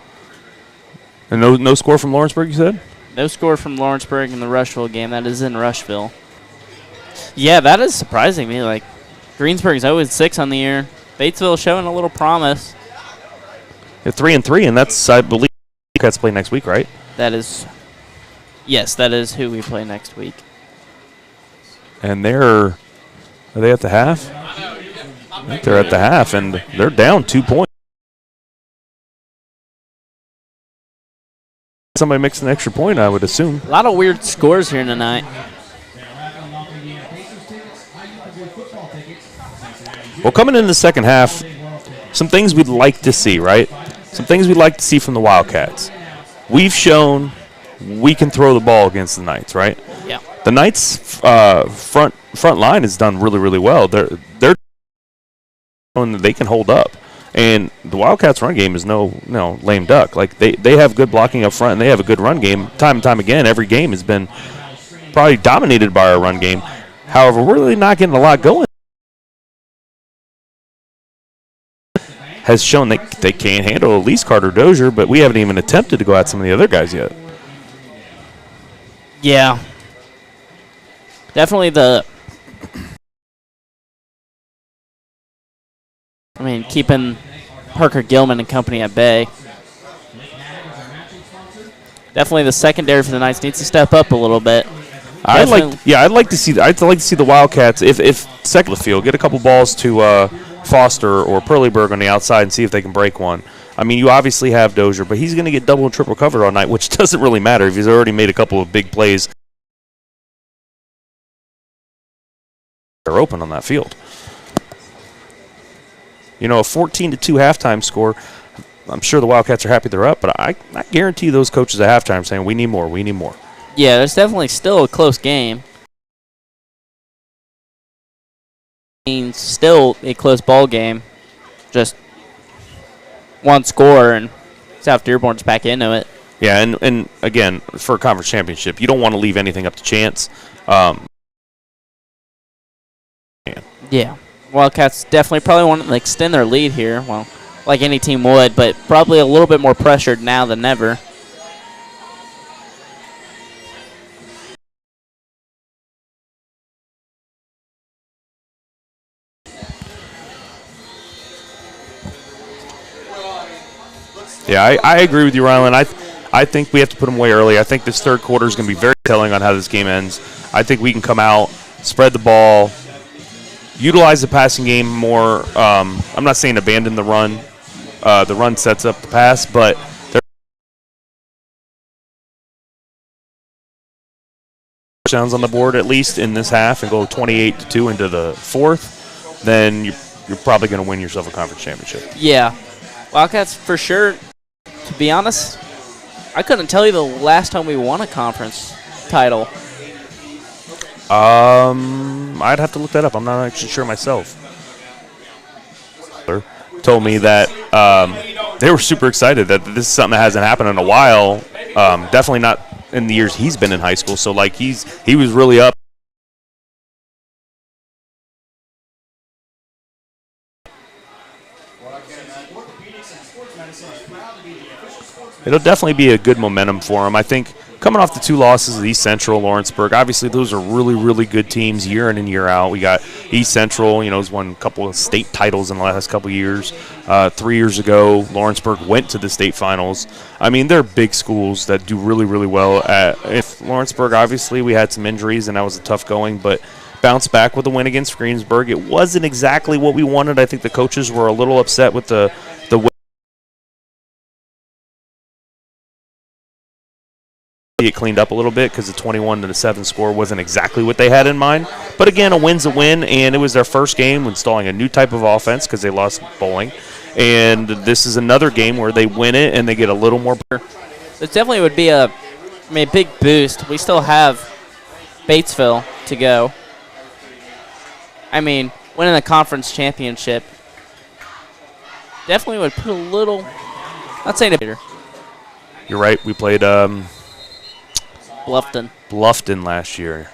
Speaker 4: And no score from Lawrenceburg, you said?
Speaker 6: No score from Lawrenceburg in the Rushville game. That is in Rushville. Yeah, that is surprising me. Like, Greensburg's 0-6 on the year. Batesville showing a little promise.
Speaker 4: They're 3-3, and that's, I believe, Cats play next week, right?
Speaker 6: That is, yes, that is who we play next week.
Speaker 4: And are they at the half? I think they're at the half, and they're down 2 points. Somebody makes an extra point, I would assume.
Speaker 6: A lot of weird scores here tonight.
Speaker 4: Well, coming in the second half, some things we'd like to see, right? Some things we'd like to see from the Wildcats. We've shown we can throw the ball against the Knights, right?
Speaker 6: Yeah.
Speaker 4: The Knights' front line has done really, really well. They're showing that they can hold up. And the Wildcats' run game is no lame duck. Like, they have good blocking up front, and they have a good run game. Time and time again, every game has been probably dominated by our run game. However, we're really not getting a lot going. Has shown they can't handle at least Carter Dozier, but we haven't even attempted to go at some of the other guys yet.
Speaker 6: Yeah. Definitely keeping Parker Gilman and company at bay. Definitely the secondary for the Knights needs to step up a little bit.
Speaker 4: I'd like to see the Wildcats if second field get a couple balls to Foster or Perleyberg on the outside and see if they can break one. I mean, you obviously have Dozier, but he's going to get double and triple covered all night, which doesn't really matter if he's already made a couple of big plays. They're open on that field. You know, a 14-2 halftime score, I'm sure the Wildcats are happy they're up, but I guarantee those coaches at halftime are saying, we need more, we need more.
Speaker 6: Yeah, there's definitely still a close game. Still a close ball game. Just one score, and South Dearborn's back into it.
Speaker 4: Yeah, and again, for a conference championship, you don't want to leave anything up to chance.
Speaker 6: Yeah. Wildcats definitely probably want to extend their lead here, well, like any team would, but probably a little bit more pressured now than ever.
Speaker 4: Yeah, I agree with you, Rylan. I think we have to put them away early. I think this third quarter is going to be very telling on how this game ends. I think we can come out, spread the ball, utilize the passing game more. I'm not saying abandon the run. The run sets up the pass, but – touchdowns on the board at least in this half and go 28-2 into the fourth, then you're probably going to win yourself a conference championship.
Speaker 6: Yeah. Wildcats for sure. To be honest, I couldn't tell you the last time we won a conference title.
Speaker 4: I'd have to look that up. I'm not actually sure myself. Told me that they were super excited that this is something that hasn't happened in a while. Definitely not in the years he's been in high school. So like he was really up. It'll definitely be a good momentum for him. I think coming off the 2 losses of East Central, Lawrenceburg, obviously those are really, really good teams year in and year out. We got East Central, has won a couple of state titles in the last couple of years. 3 years ago, Lawrenceburg went to the state finals. I mean, they're big schools that do really, really well. If Lawrenceburg, obviously, we had some injuries and that was a tough going, but bounced back with a win against Greensburg. It wasn't exactly what we wanted. I think the coaches were a little upset with the it cleaned up a little bit because the 21-7 score wasn't exactly what they had in mind. But again, a win's a win, and it was their first game installing a new type of offense because they lost bowling. And this is another game where they win it and they get a little more.
Speaker 6: It definitely would be a big boost. We still have Batesville to go. I mean, winning the conference championship definitely would put a little. Not saying it.
Speaker 4: You're right. We played
Speaker 6: Bluffton
Speaker 4: last year.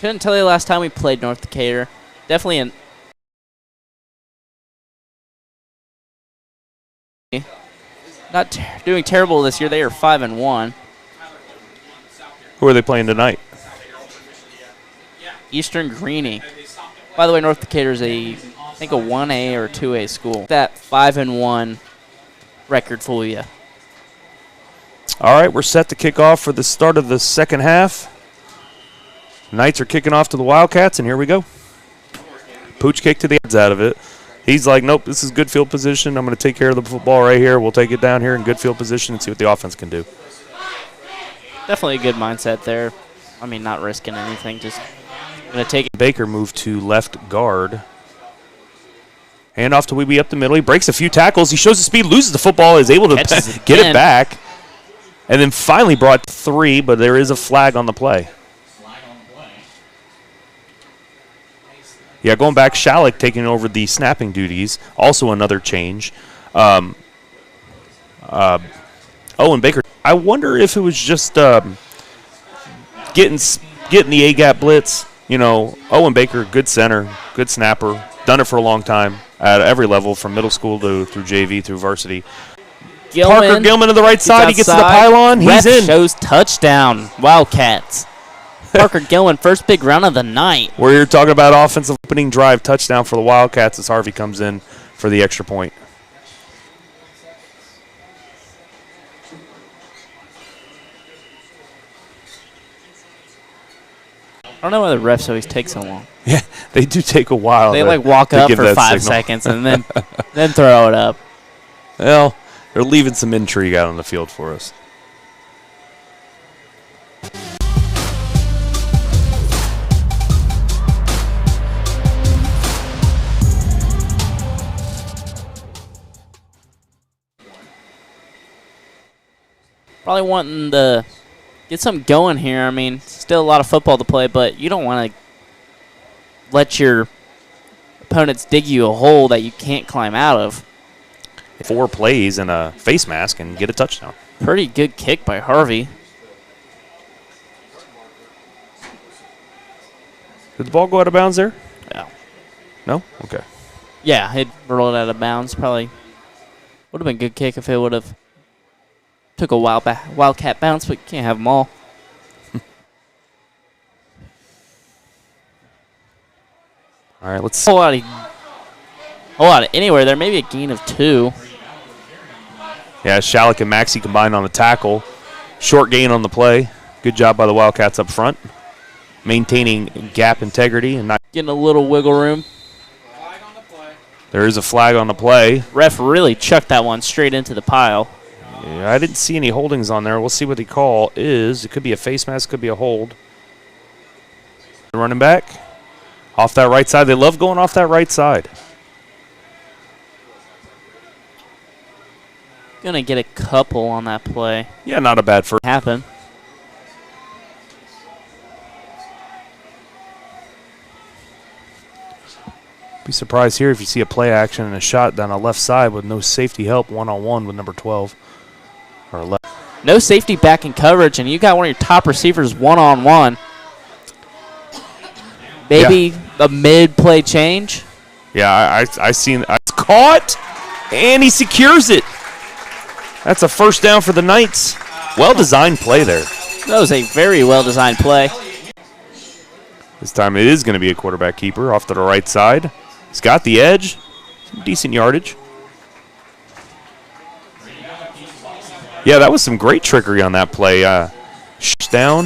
Speaker 6: Couldn't tell you the last time we played North Decatur. Definitely not doing terrible this year. They are 5-1.
Speaker 4: Who are they playing tonight?
Speaker 6: Eastern Greenie. By the way, North Decatur is I think a 1A or 2A school. That 5-1 record fool you.
Speaker 4: All right, we're set to kick off for the start of the second half. Knights are kicking off to the Wildcats, and here we go. Pooch kick to the heads out of it. He's like, nope, this is good field position. I'm going to take care of the football right here. We'll take it down here in good field position and see what the offense can do.
Speaker 6: Definitely a good mindset there. I mean, not risking anything, just going to take it.
Speaker 4: Baker moved to left guard. Hand off to Weeby up the middle. He breaks a few tackles. He shows the speed, loses the football, is able to get it back. And then finally brought 3, but there is a flag on the play. Yeah, going back, Shalik taking over the snapping duties. Also another change. Owen Baker. I wonder if it was just getting the A-gap blitz. Owen Baker, good center, good snapper. Done it for a long time at every level from middle school through JV, through varsity. Parker Gilman to the right side. He gets to the pylon. He's in.
Speaker 6: Shows touchdown. Wildcats. Parker Gilman, first big run of the night.
Speaker 4: We're talking about offensive opening drive touchdown for the Wildcats as Harvey comes in for the extra point.
Speaker 6: I don't know why the refs always take so long.
Speaker 4: Yeah, they do take a while.
Speaker 6: They walk up for 5 seconds and then throw it up.
Speaker 4: Well, they're leaving some intrigue out on the field for us.
Speaker 6: Probably wanting to get something going here. I mean, still a lot of football to play, but you don't want to let your opponents dig you a hole that you can't climb out of.
Speaker 4: 4 plays and a face mask and get a touchdown.
Speaker 6: Pretty good kick by Harvey.
Speaker 4: Did the ball go out of bounds there?
Speaker 6: No.
Speaker 4: No? Okay.
Speaker 6: Yeah, it rolled out of bounds. Probably would have been a good kick if it would have took a wildcat bounce, but you can't have them all.
Speaker 4: All right, let's
Speaker 6: whole lot of anywhere there. Maybe a gain of 2.
Speaker 4: Yeah, Shalik and Maxey combined on the tackle. Short gain on the play. Good job by the Wildcats up front. Maintaining gap integrity and not
Speaker 6: getting a little wiggle room.
Speaker 4: There is a flag on the play.
Speaker 6: Ref really chucked that one straight into the pile.
Speaker 4: Yeah, I didn't see any holdings on there. We'll see what the call is. It could be a face mask, could be a hold. Running back off that right side. They love going off that right side.
Speaker 6: Gonna get a couple on that play.
Speaker 4: Yeah, not a bad first.
Speaker 6: Happen.
Speaker 4: Be surprised here if you see a play action and a shot down the left side with no safety help one-on-one with number 12. Or 11.
Speaker 6: No safety back in coverage, and you got one of your top receivers one-on-one. Maybe a mid-play change.
Speaker 4: Yeah, I seen it's caught, and he secures it. That's a first down for the Knights. Well-designed play there.
Speaker 6: That was a very well-designed play.
Speaker 4: This time it is going to be a quarterback keeper off to the right side. He's got the edge. Some decent yardage. Yeah, that was some great trickery on that play. Down.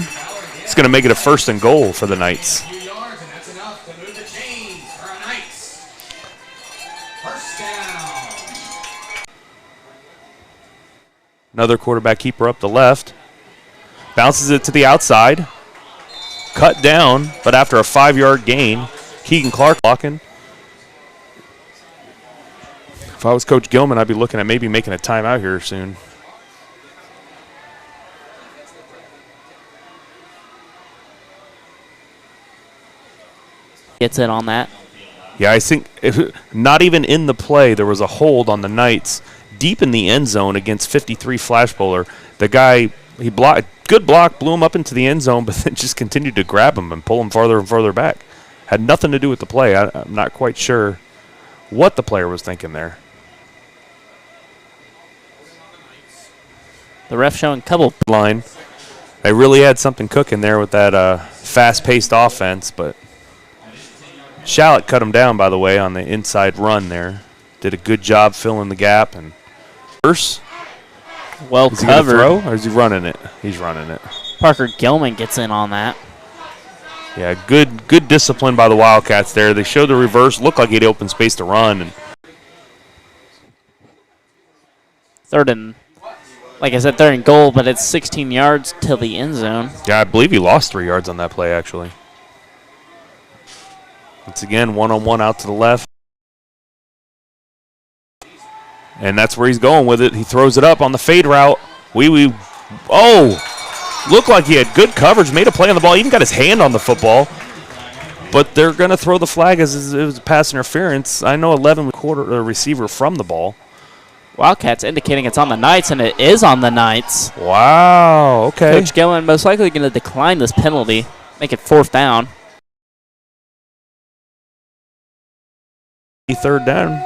Speaker 4: It's going to make it a 1st and goal for the Knights. Another quarterback keeper up the left. Bounces it to the outside. Cut down, but after a 5-yard gain, Keegan Clark blocking. If I was Coach Gilman, I'd be looking at maybe making a timeout here soon.
Speaker 6: Gets in on that.
Speaker 4: Yeah, I think not even in the play, there was a hold on the Knights deep in the end zone against 53 Flash Bowler. The guy, he blocked, good block, blew him up into the end zone, but then just continued to grab him and pull him farther and further back. Had nothing to do with the play. I'm not quite sure what the player was thinking there.
Speaker 6: The ref showing a couple.
Speaker 4: Line. They really had something cooking there with that fast-paced offense, but Shallot cut him down, by the way, on the inside run there. Did a good job filling the gap. And first,
Speaker 6: well
Speaker 4: is he
Speaker 6: covered.
Speaker 4: Gonna throw, or is he running it? He's running it.
Speaker 6: Parker Gilman gets in on that.
Speaker 4: Yeah, good discipline by the Wildcats there. They showed the reverse. Looked like he had open space to run. And
Speaker 6: 3rd and, like I said, 3rd and goal, but it's 16 yards till the end zone.
Speaker 4: Yeah, I believe he lost 3 yards on that play, actually. Once again, one-on-one out to the left. And that's where he's going with it. He throws it up on the fade route. Looked like he had good coverage, made a play on the ball, even got his hand on the football. But they're going to throw the flag as it was a pass interference. I know 11 receiver from the ball.
Speaker 6: Wildcats indicating it's on the Knights, and it is on the Knights.
Speaker 4: Wow, okay.
Speaker 6: Coach Gilman most likely going to decline this penalty, make it 4th down.
Speaker 4: 3rd down.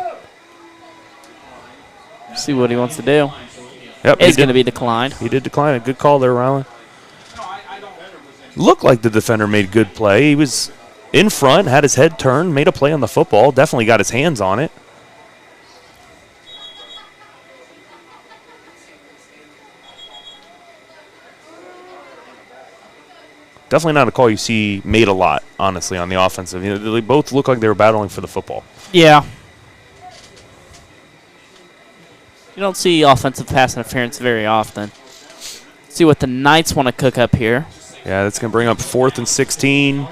Speaker 6: See what he wants to do.
Speaker 4: Yep,
Speaker 6: it's going to be declined.
Speaker 4: He did decline it. Good call there, Rylan. Looked like the defender made good play. He was in front, had his head turned, made a play on the football, definitely got his hands on it. Definitely not a call you see made a lot, honestly, on the offensive. You know, they both look like they were battling for the football.
Speaker 6: Yeah. You don't see offensive pass interference very often. See what the Knights want to cook up here.
Speaker 4: Yeah, that's going to bring up 4th and 16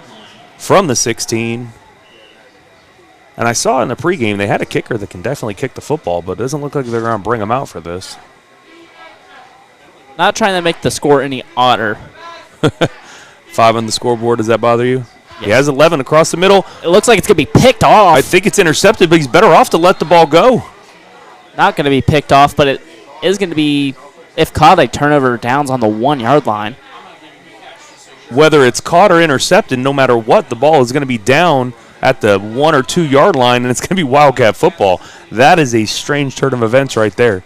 Speaker 4: from the 16. And I saw in the pregame they had a kicker that can definitely kick the football, but it doesn't look like they're going to bring him out for this.
Speaker 6: Not trying to make the score any odder.
Speaker 4: 5 on the scoreboard. Does that bother you? Yes. He has 11 across the middle.
Speaker 6: It looks like it's going to be picked off.
Speaker 4: I think it's intercepted, but he's better off to let the ball go.
Speaker 6: Not going to be picked off, but it is going to be, if caught, a turnover downs on the 1-yard line.
Speaker 4: Whether it's caught or intercepted, no matter what, the ball is going to be down at the 1 or 2 yard line, and it's going to be Wildcat football. That is a strange turn of events right there.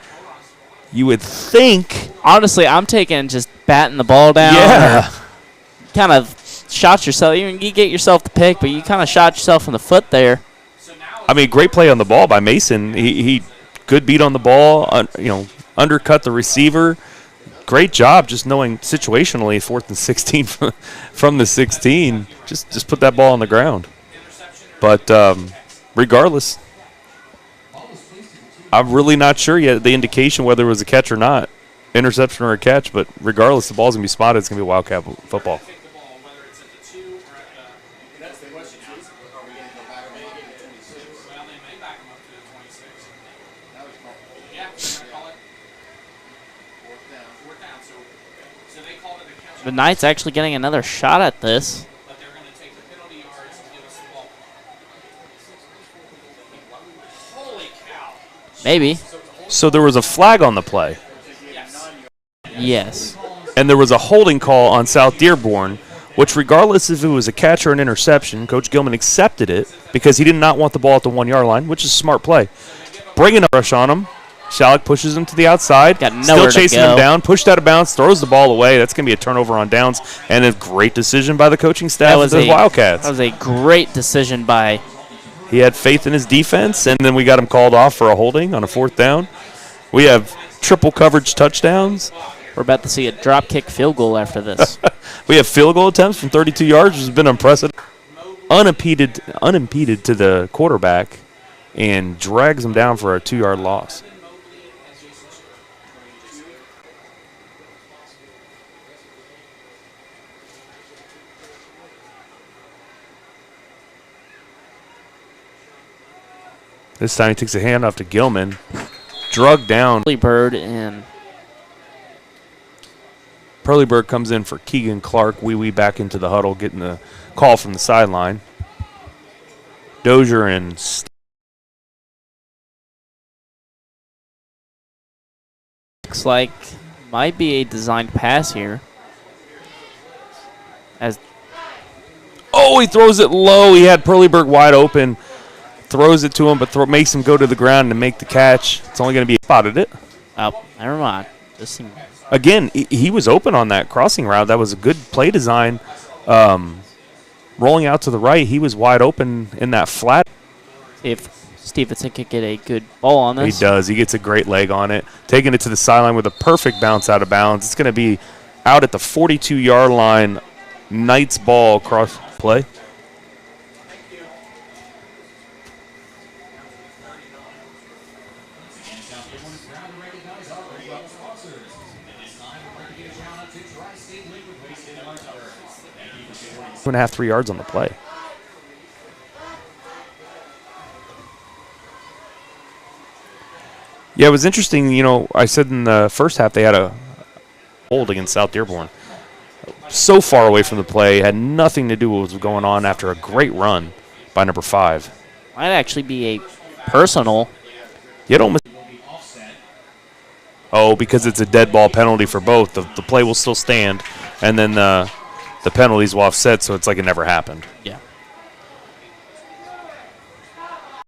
Speaker 4: You would think.
Speaker 6: Honestly, I'm taking just batting the ball down.
Speaker 4: Yeah.
Speaker 6: Kind of shot yourself. You get yourself the pick, but you kind of shot yourself in the foot there.
Speaker 4: I mean, great play on the ball by Mason. He good beat on the ball, undercut the receiver. Great job just knowing situationally 4th and 16 from the 16. Just put that ball on the ground. But regardless, I'm really not sure yet the indication whether it was a catch or not, interception or a catch. But regardless, the ball's going to be spotted. It's going to be Wildcat football.
Speaker 6: The Knights actually getting another shot at this. Maybe.
Speaker 4: So there was a flag on the play.
Speaker 6: Yes.
Speaker 4: And there was a holding call on South Dearborn, which regardless if it was a catch or an interception, Coach Gilman accepted it because he did not want the ball at the 1 yard line, which is a smart play. Bringing a rush on him. Shalek pushes him to the outside.
Speaker 6: Got nowhere
Speaker 4: still chasing
Speaker 6: to go.
Speaker 4: him down. Pushed out of bounds. Throws the ball away. That's going to be a turnover on downs. And a great decision by the coaching staff of the Wildcats.
Speaker 6: That was a great decision by.
Speaker 4: He had faith in his defense, and then we got him called off for a holding on a 4th down. We have triple coverage touchdowns.
Speaker 6: We're about to see a drop kick field goal after this.
Speaker 4: We have field goal attempts from 32 yards, which has been unprecedented. Unimpeded to the quarterback and drags him down for a 2 yard loss. This time he takes a handoff to Gilman. Drug down.
Speaker 6: Bird and
Speaker 4: Bird comes in for Keegan Clark. Wee back into the huddle, getting the call from the sideline. Dozier and
Speaker 6: looks like might be a designed pass here.
Speaker 4: he throws it low. He had Perleyberg wide open. Throws it to him, but makes him go to the ground and make the catch. It's only going to be spotted it.
Speaker 6: Oh, never mind.
Speaker 4: Again, he was open on that crossing route. That was a good play design. Rolling out to the right, he was wide open in that flat.
Speaker 6: See if Stevenson could get a good ball on this.
Speaker 4: He does. He gets a great leg on it. Taking it to the sideline with a perfect bounce out of bounds. It's going to be out at the 42-yard line. Knights ball cross play. Two and a half, 3 yards on the play. Yeah, it was interesting. You know, I said in the first half they had a hold against South Dearborn. So far away from the play, had nothing to do with what was going on after a great run by number 5.
Speaker 6: Might actually be a personal.
Speaker 4: You don't. Oh, because it's a dead ball penalty for both. The play will still stand, and then the penalties will offset, so it's like it never happened.
Speaker 6: Yeah.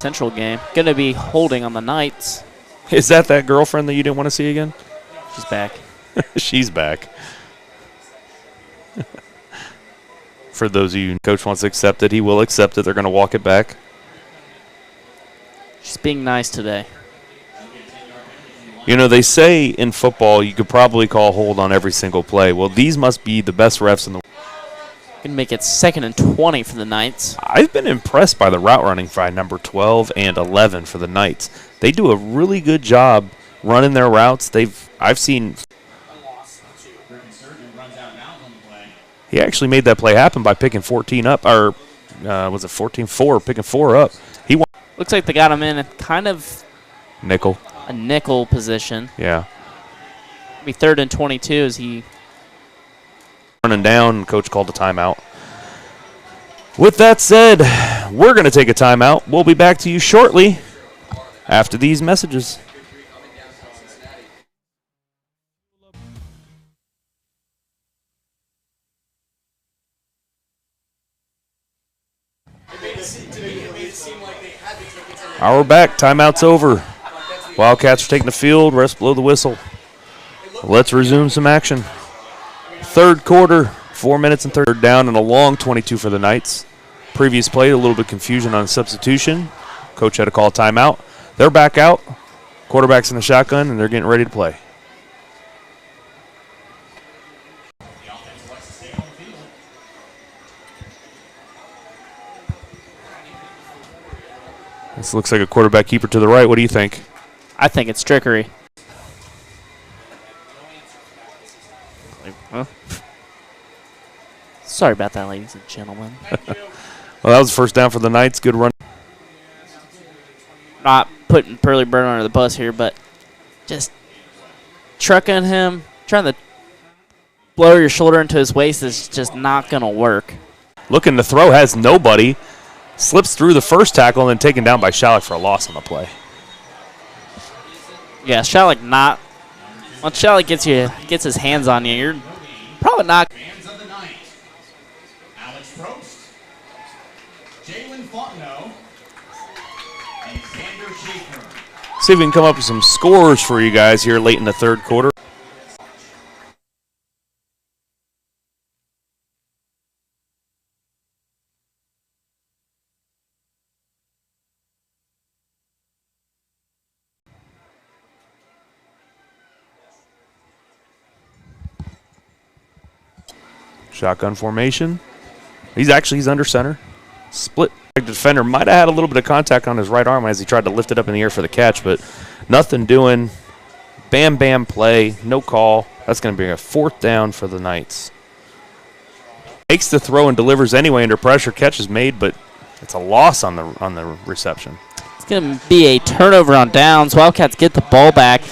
Speaker 6: Central game. Going to be holding on the Knights.
Speaker 4: Is that girlfriend that you didn't want to see again?
Speaker 6: She's back.
Speaker 4: She's back. For those of you, Coach wants to accept it. He will accept it. They're going to walk it back.
Speaker 6: She's being nice today.
Speaker 4: You know, they say in football you could probably call hold on every single play. Well, these must be the best refs in the world.
Speaker 6: Going to make it 2nd and 20 for the Knights.
Speaker 4: I've been impressed by the route running by number 12 and 11 for the Knights. They do a really good job running their routes. I've seen. He actually made that play happen by picking 14 up, or was it 14-4, picking 4 up.
Speaker 6: Looks like they got him in a kind of
Speaker 4: nickel
Speaker 6: position.
Speaker 4: Yeah.
Speaker 6: Be 3rd and 22 as he
Speaker 4: running down, and Coach called a timeout. With that said, we're going to take a timeout. We'll be back to you shortly after these messages. We're back. Timeout's over. Wildcats are taking the field. Rest blow the whistle. Let's resume some action. 3rd quarter, 4 minutes and 3rd down, and a long 22 for the Knights. Previous play, a little bit of confusion on substitution. Coach had to call a timeout. They're back out. Quarterback's in the shotgun, and they're getting ready to play. This looks like a quarterback keeper to the right. What do you think?
Speaker 6: I think it's trickery. Sorry about that, ladies and gentlemen.
Speaker 4: Well, that was the first down for the Knights. Good run.
Speaker 6: Not putting Pearly Bird under the bus here, but just trucking him, trying to blow your shoulder into his waist is just not going to work.
Speaker 4: Looking to throw, has nobody. Slips through the first tackle and then taken down by Shalleck for a loss on the play.
Speaker 6: Yeah, Shalleck not. Once Shalleck gets his hands on you, you're probably not.
Speaker 1: Fans of the night. Alex Probst, Jalen Fontenot, and Xander Schaefer.
Speaker 4: See if we can come up with some scores for you guys here late in the third quarter. Shotgun formation. He's under center. Split. The defender might have had a little bit of contact on his right arm as he tried to lift it up in the air for the catch, but nothing doing. Bam, bam play. No call. That's going to be a fourth down for the Knights. Makes the throw and delivers anyway under pressure. Catch is made, but it's a loss on the reception.
Speaker 6: It's going to be a turnover on downs. Wildcats get the ball back.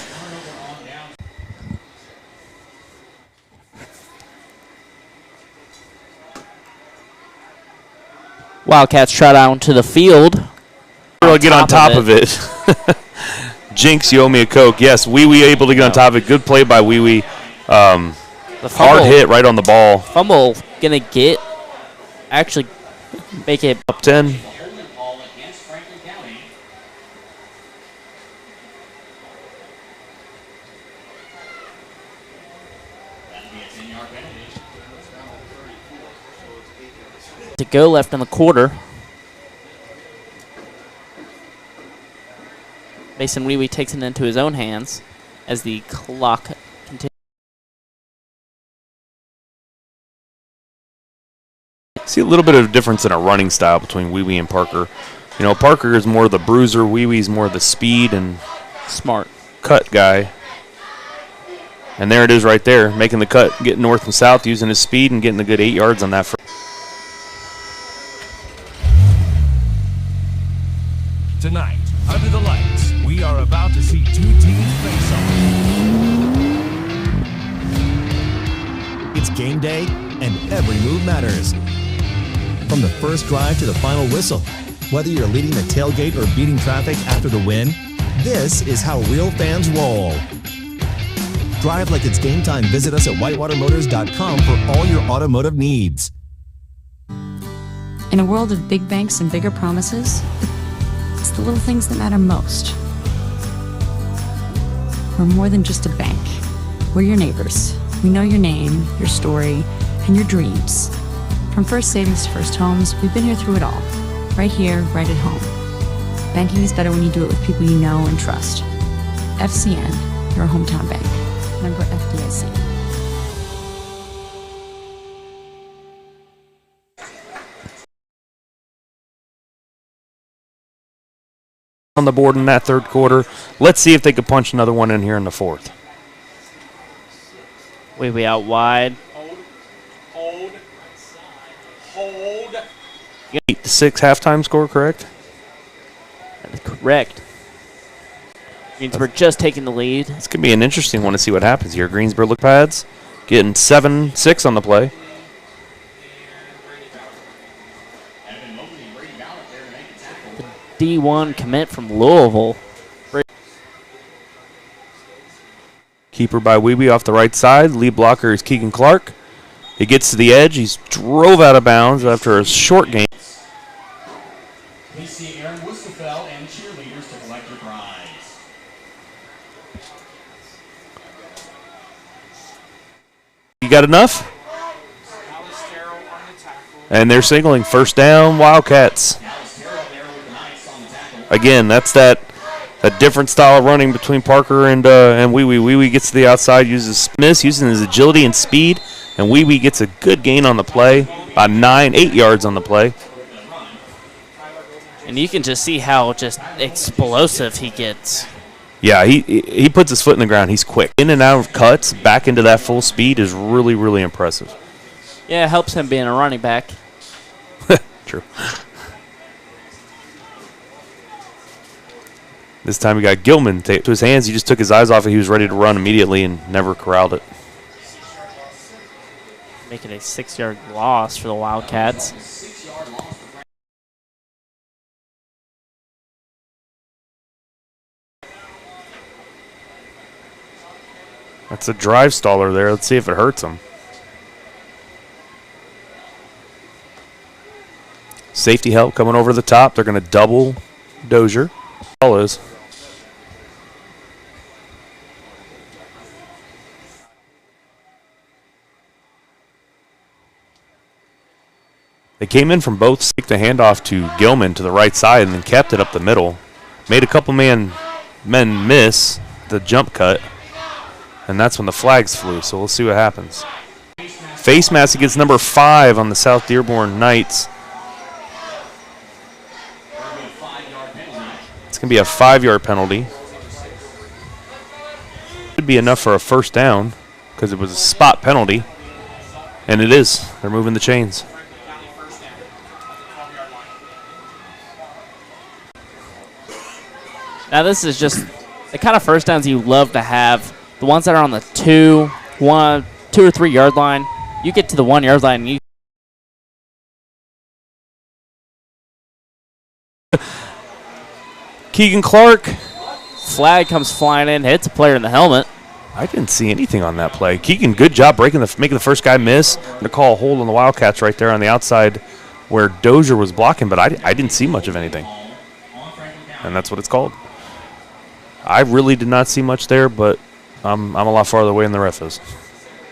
Speaker 6: Wildcats trot out to the field.
Speaker 4: We'll get on top of it. Jinx, you owe me a Coke. Yes, Wee able to get on top of it. Good play by Wee. Hard hit right on the ball.
Speaker 6: Fumble going to actually make it
Speaker 4: up 10.
Speaker 6: to go left in the quarter. Mason Wee takes it into his own hands as the clock continues.
Speaker 4: See a little bit of difference in a running style between Wee and Parker. You know, Parker is more the bruiser, Wee's more the speed and
Speaker 6: smart
Speaker 4: cut guy. And there it is right there, making the cut, getting north and south, using his speed and getting a good 8 yards on that.
Speaker 10: Tonight, under the lights, we are about to see two teams face off.
Speaker 11: It's game day, and every move matters. From the first drive to the final whistle, whether you're leading the tailgate or beating traffic after the win, this is how real fans roll. Drive like it's game time. Visit us at whitewatermotors.com for all your automotive needs.
Speaker 7: In a world of big banks and bigger promises, it's the little things that matter most. We're more than just a bank. We're your neighbors. We know your name, your story, and your dreams. From First Savings to First Homes, we've been here through it all. Right here, right at home. Banking is better when you do it with people you know and trust. FCN, your hometown bank. Member FDIC.
Speaker 4: On the board in that third quarter. Let's see if they could punch another one in here in the fourth.
Speaker 6: Wee out wide.
Speaker 1: Hold.
Speaker 4: 8-6 halftime score, correct?
Speaker 6: That is correct. Greensburg just taking the lead.
Speaker 4: It's going to be an interesting one to see what happens here. Greensburg look pads, getting 7-6 on the play.
Speaker 6: The D1 commit from Louisville.
Speaker 4: Keeper by Weeby off the right side. Lead blocker is Keegan Clark. He gets to the edge. He's drove out of bounds after a short game.
Speaker 1: Please see Aaron Wustafel and cheerleaders to collect your prize.
Speaker 4: You got enough? And they're signaling first down, Wildcats. Again, that's that different style of running between Parker and Wee Wee. Wee Wee gets to the outside, uses using his agility and speed, and Wee Wee gets a good gain on the play, about 8 yards on the play.
Speaker 6: And you can just see how just explosive he gets.
Speaker 4: Yeah, he puts his foot in the ground. He's quick. In and out of cuts, back into that full speed is really, really impressive.
Speaker 6: Yeah, it helps him being a running back.
Speaker 4: True. This time he got Gilman to his hands. He just took his eyes off it. He was ready to run immediately and never corralled it.
Speaker 6: Making a 6-yard loss for the Wildcats.
Speaker 4: That's a drive staller there. Let's see if it hurts him. Safety help coming over the top. They're going to double Dozier. All is. They came in from both, stick the handoff to Gilman to the right side and then kept it up the middle. Made a couple men miss the jump cut, and that's when the flags flew, so we'll see what happens. Face mask against number 5 on the South Dearborn Knights. It's going to be a 5-yard penalty. Should be enough for a first down because it was a spot penalty, and it is. They're moving the chains.
Speaker 6: Now this is just the kind of first downs you love to have. The ones that are on the 2 or 3 yard line. You get to the 1 yard line and you
Speaker 4: Keegan Clark.
Speaker 6: Flag comes flying in, hits a player in the helmet.
Speaker 4: I didn't see anything on that play. Keegan, good job making the first guy miss. I'm gonna call a hold on the Wildcats right there on the outside where Dozier was blocking, but I didn't see much of anything. And that's what it's called. I really did not see much there, but I'm a lot farther away than the ref is.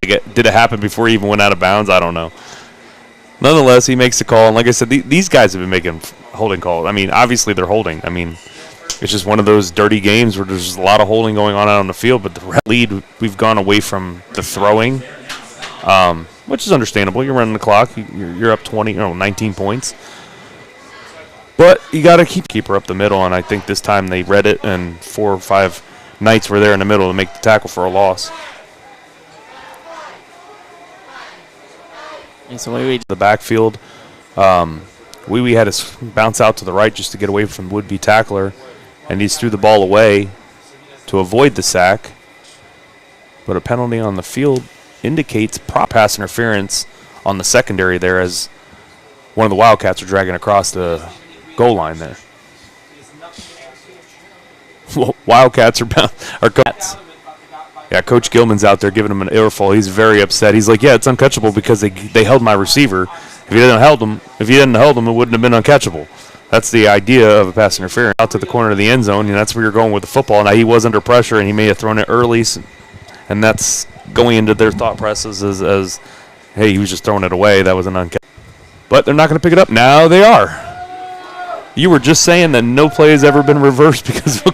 Speaker 4: Did it happen before he even went out of bounds? I don't know. Nonetheless, he makes the call, and like I said, these guys have been making holding calls. I mean, obviously they're holding. I mean, it's just one of those dirty games where there's a lot of holding going on out on the field, but the lead, we've gone away from the throwing, which is understandable. You're running the clock. You're up 19 points. But you got to keep her up the middle, and I think this time they read it, and 4 or 5 Knights were there in the middle to make the tackle for a loss.
Speaker 6: And so the
Speaker 4: backfield, we had to bounce out to the right just to get away from the would-be tackler, and he threw the ball away to avoid the sack. But a penalty on the field indicates pass interference on the secondary there as one of the Wildcats are dragging across the goal line there. Wildcats are Cats. Yeah, Coach Gilman's out there giving him an earful. He's very upset. He's like, yeah, it's uncatchable because they held my receiver. If he didn't held him, it wouldn't have been uncatchable. That's the idea of a pass interference. Out to the corner of the end zone, and that's where you're going with the football. Now he was under pressure, and he may have thrown it early, and that's going into their thought process as hey, he was just throwing it away. That was an uncatchable. But they're not going to pick it up. Now they are. You were just saying that no play has ever been reversed because of a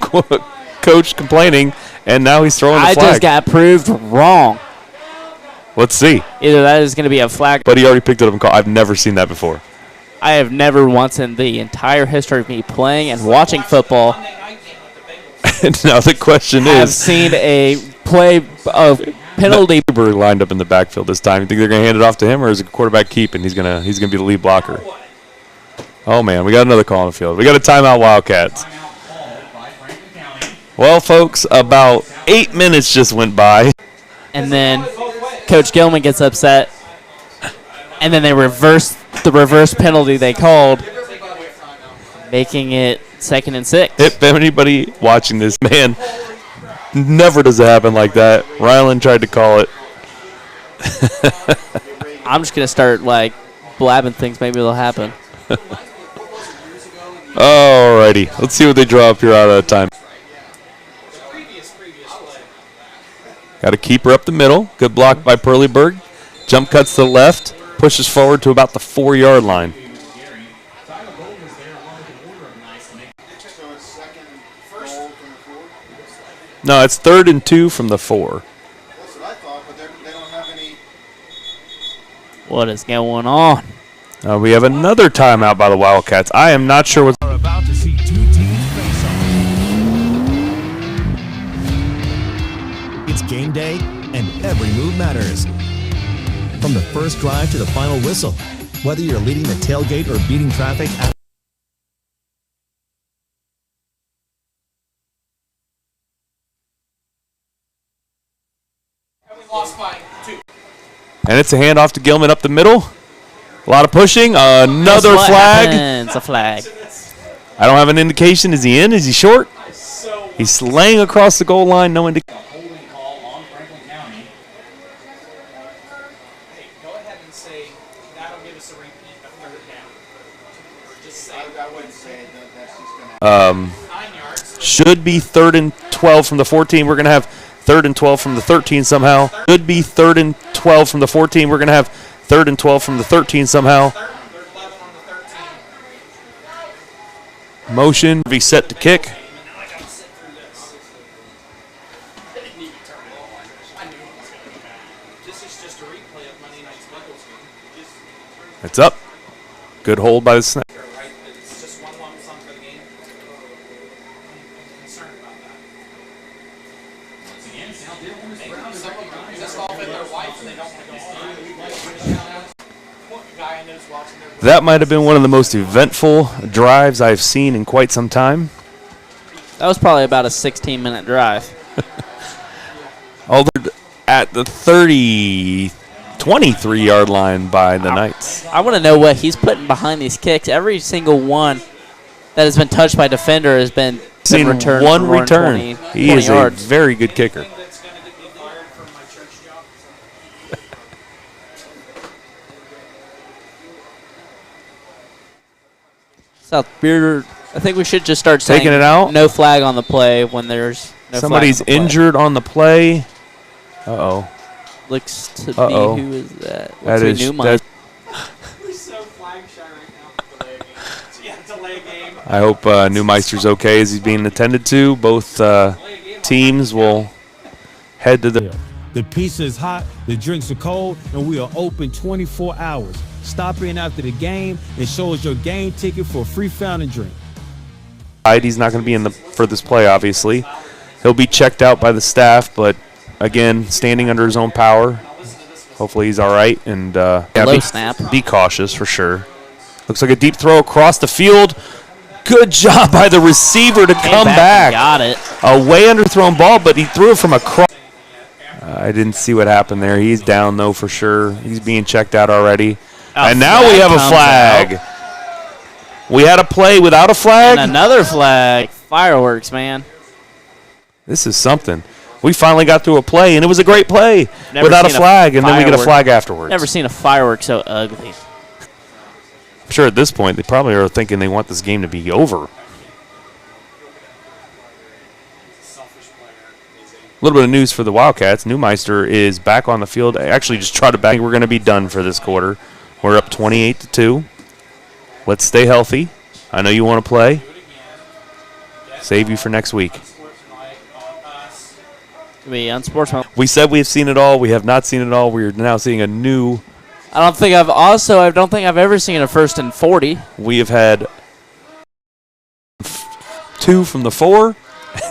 Speaker 4: coach complaining, and now he's throwing the flag.
Speaker 6: I just got proved wrong.
Speaker 4: Let's see.
Speaker 6: Either that is going to be a flag.
Speaker 4: But he already picked it up and called. I've never seen that before.
Speaker 6: I have never once in the entire history of me playing and watching football.
Speaker 4: And now the question is,
Speaker 6: I've seen a play of penalty.
Speaker 4: Lined up in the backfield this time. You think they're going to hand it off to him, or is it a quarterback keep and he's gonna be the lead blocker? Oh man, we got another call on the field. We got a timeout, Wildcats. Well, folks, about 8 minutes just went by.
Speaker 6: And then Coach Gilman gets upset, and then they reverse the reverse penalty they called, making it 2nd and 6.
Speaker 4: If anybody watching this, man, never does it happen like that. Ryland tried to call it.
Speaker 6: I'm just going to start, blabbing things. Maybe it'll happen.
Speaker 4: Alrighty. Let's see what they draw up here out of time. Got a keeper up the middle. Good block by Perleyberg. Jump cuts to the left. Pushes forward to about the 4-yard line. No, it's 3rd and 2 from the 4.
Speaker 6: What is going on?
Speaker 4: We have another timeout by the Wildcats. I am not sure what's...
Speaker 10: Are about to see 2 teams face off.
Speaker 11: It's game day, and every move matters. From the first drive to the final whistle, whether you're leading the tailgate or beating traffic
Speaker 4: And it's a handoff to Gilman up the middle. A lot of pushing. Another flag.
Speaker 6: It's a flag.
Speaker 4: I don't have an indication. Is he in? Is he short? He's laying across the goal line. No indication. Should be 3rd and 12 from the 14. We're going to have 3rd and 12 from the 13 somehow. Should be 3rd and 12 from the 14. We're going to have 3rd and 12 from the 13 somehow. Motion. Be set to kick. It's up. Good hold by the snap. That might have been one of the most eventful drives I've seen in quite some time.
Speaker 6: That was probably about a 16-minute drive.
Speaker 4: Altered at the 23-yard line by the Knights.
Speaker 6: I want to know what he's putting behind these kicks. Every single one that has been touched by defender has been returned.
Speaker 4: One return. He is a very good kicker.
Speaker 6: South Dearborn, I think we should just start saying
Speaker 4: taking it out.
Speaker 6: No flag on the play when there's no
Speaker 4: Somebody's
Speaker 6: flag on the
Speaker 4: injured on the play. Uh-oh.
Speaker 6: Looks to be, who is that?
Speaker 4: That is
Speaker 6: Newmeister.
Speaker 13: We're so flag shy right now. Delay game.
Speaker 4: I hope Newmeister's okay as he's being attended to. Both teams will head to the...
Speaker 8: The pizza is hot, the drinks are cold, and we are open 24 hours. Stop in after the game and show us your game ticket for a free fountain drink.
Speaker 4: He's not going to be for this play, obviously. He'll be checked out by the staff, but again, standing under his own power. Hopefully he's all right. And be cautious for sure. Looks like a deep throw across the field. Good job by the receiver to come back.
Speaker 6: Got it.
Speaker 4: A way underthrown ball, but he threw it from across. I didn't see what happened there. He's down, though, for sure. He's being checked out already. And now we have a flag. We had a play without a flag.
Speaker 6: And another flag. Fireworks, man.
Speaker 4: This is something. We finally got through a play, and it was a great play without a flag, and then we get a flag afterwards.
Speaker 6: Never seen a firework so ugly.
Speaker 4: I'm sure at this point they probably are thinking they want this game to be over. A little bit of news for the Wildcats. Newmeister is back on the field. I actually just tried to back. We're going to be done for this quarter. We're up 28-2. Let's stay healthy. I know you want to play. Save you for next week.
Speaker 6: Unsportsmanlike.
Speaker 4: We said we've seen it all. We have not seen it all. We are now seeing a new.
Speaker 6: I don't think I've ever seen a 1st and 40.
Speaker 4: We have had 2 from the 4.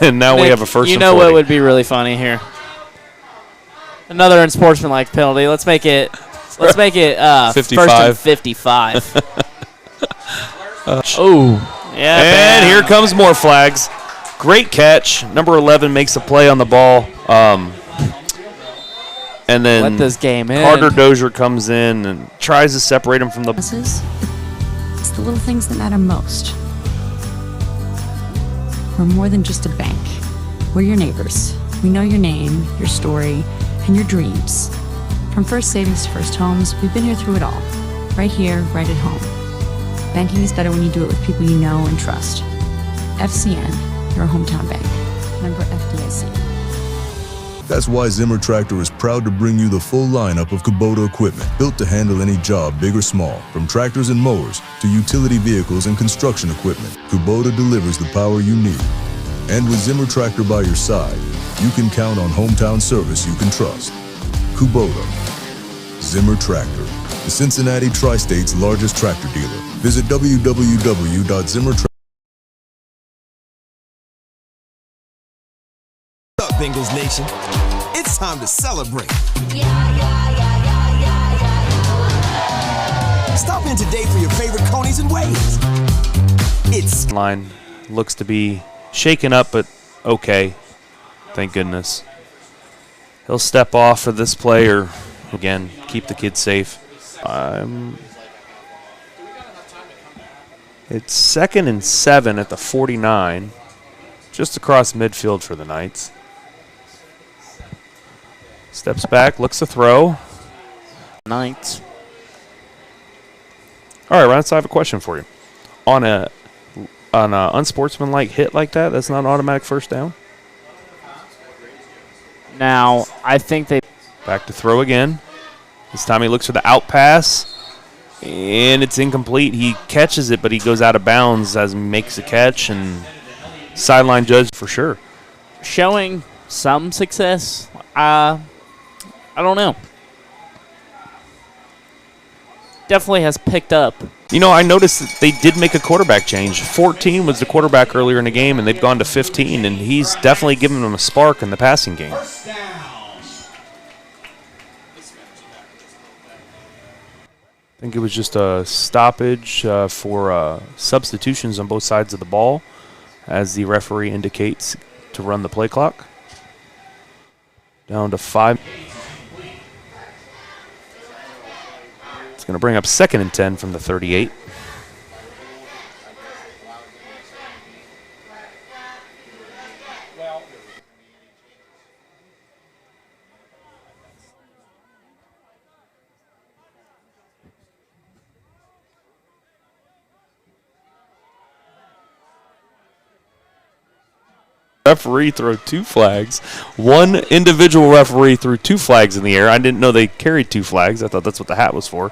Speaker 4: And now
Speaker 6: Nick,
Speaker 4: we have a 1st and 40.
Speaker 6: You know what would be really funny here? Another unsportsmanlike penalty. Let's make it
Speaker 4: 55.
Speaker 6: 1st and 55. Oh, yeah.
Speaker 4: And here comes more flags. Great catch. Number 11 makes a play on the ball. And then
Speaker 6: let this game in.
Speaker 4: Carter Dozier comes in and tries to separate him from the...
Speaker 7: It's the little things that matter most. We're more than just a bank. We're your neighbors. We know your name, your story, and your dreams. From first savings to first homes, we've been here through it all. Right here, right at home. Banking is better when you do it with people you know and trust. FCN, your hometown bank. Member FDIC.
Speaker 5: That's why Zimmer Tractor is proud to bring you the full lineup of Kubota equipment, built to handle any job, big or small. From tractors and mowers to utility vehicles and construction equipment, Kubota delivers the power you need. And with Zimmer Tractor by your side, you can count on hometown service you can trust. Kubota. Zimmer Tractor, the Cincinnati Tri-State's largest tractor dealer. Visit www.zimmertractor.
Speaker 9: What's up, Bengals Nation? It's time to celebrate. Stop in today for your favorite Conies and Waves. It's
Speaker 4: line looks to be shaken up, but okay. Thank goodness. He'll step off for this play or Again, keep the kids safe. It's 2nd and 7 at the 49, just across midfield for the Knights. Steps back, looks to throw.
Speaker 6: Knights.
Speaker 4: All right, Ryan, so I have a question for you. On a unsportsmanlike hit like that, that's not an automatic first down?
Speaker 6: Now, I think they...
Speaker 4: Back to throw again. This time he looks for the out pass, and it's incomplete. He catches it, but he goes out of bounds as he makes a catch, and sideline judge for sure.
Speaker 6: Showing some success. I don't know. Definitely has picked up.
Speaker 4: You know, I noticed that they did make a quarterback change. 14 was the quarterback earlier in the game, and they've gone to 15, and he's definitely given them a spark in the passing game. I think it was just a stoppage for substitutions on both sides of the ball, as the referee indicates to run the play clock. Down to 5. It's going to bring up 2nd and 10 from the 38. Referee throw 2 flags. One individual referee threw 2 flags in the air. I didn't know they carried 2 flags. I thought that's what the hat was for.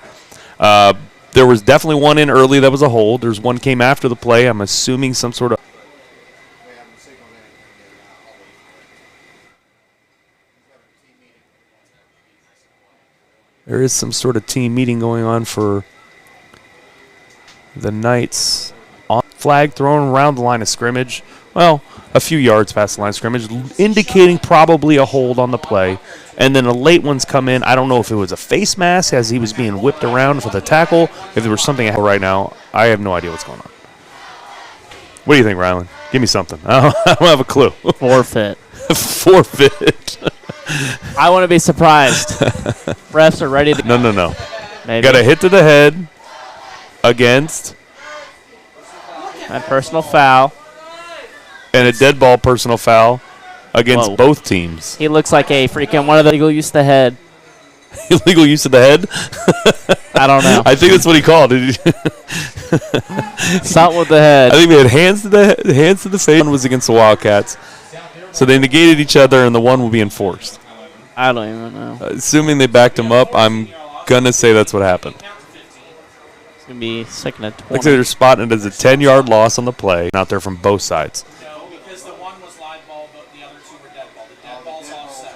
Speaker 4: There was definitely one in early that was a hold. There's one came after the play. I'm assuming some sort of... There is some sort of team meeting going on for the Knights. Flag thrown around the line of scrimmage. Well, a few yards past the line of scrimmage, indicating probably a hold on the play. And then a late one's come in. I don't know if it was a face mask as he was being whipped around for the tackle. If there was something right now, I have no idea what's going on. What do you think, Rylan? Give me something. I don't have a clue.
Speaker 6: Forfeit.
Speaker 4: Forfeit.
Speaker 6: I want to be surprised. Refs are ready to...
Speaker 4: No.
Speaker 6: Maybe.
Speaker 4: Got a hit to the head against...
Speaker 6: A personal foul.
Speaker 4: And a dead ball personal foul against both teams.
Speaker 6: He looks like a freaking one of the illegal use of the head.
Speaker 4: Illegal use of the head?
Speaker 6: I don't know.
Speaker 4: I think that's what he called it.
Speaker 6: Something with the head.
Speaker 4: I think we had hands to the face. One was against the Wildcats. So they negated each other, and the one will be enforced.
Speaker 6: I don't even know.
Speaker 4: Assuming they backed him up, I'm going to say that's what happened.
Speaker 6: It's going to be 2nd and 20.
Speaker 4: Looks like they're spotting it as a 10-yard loss on the play. Out there from both sides.
Speaker 13: No, because the one was live ball, but the other 2 were dead ball. The dead ball's offset,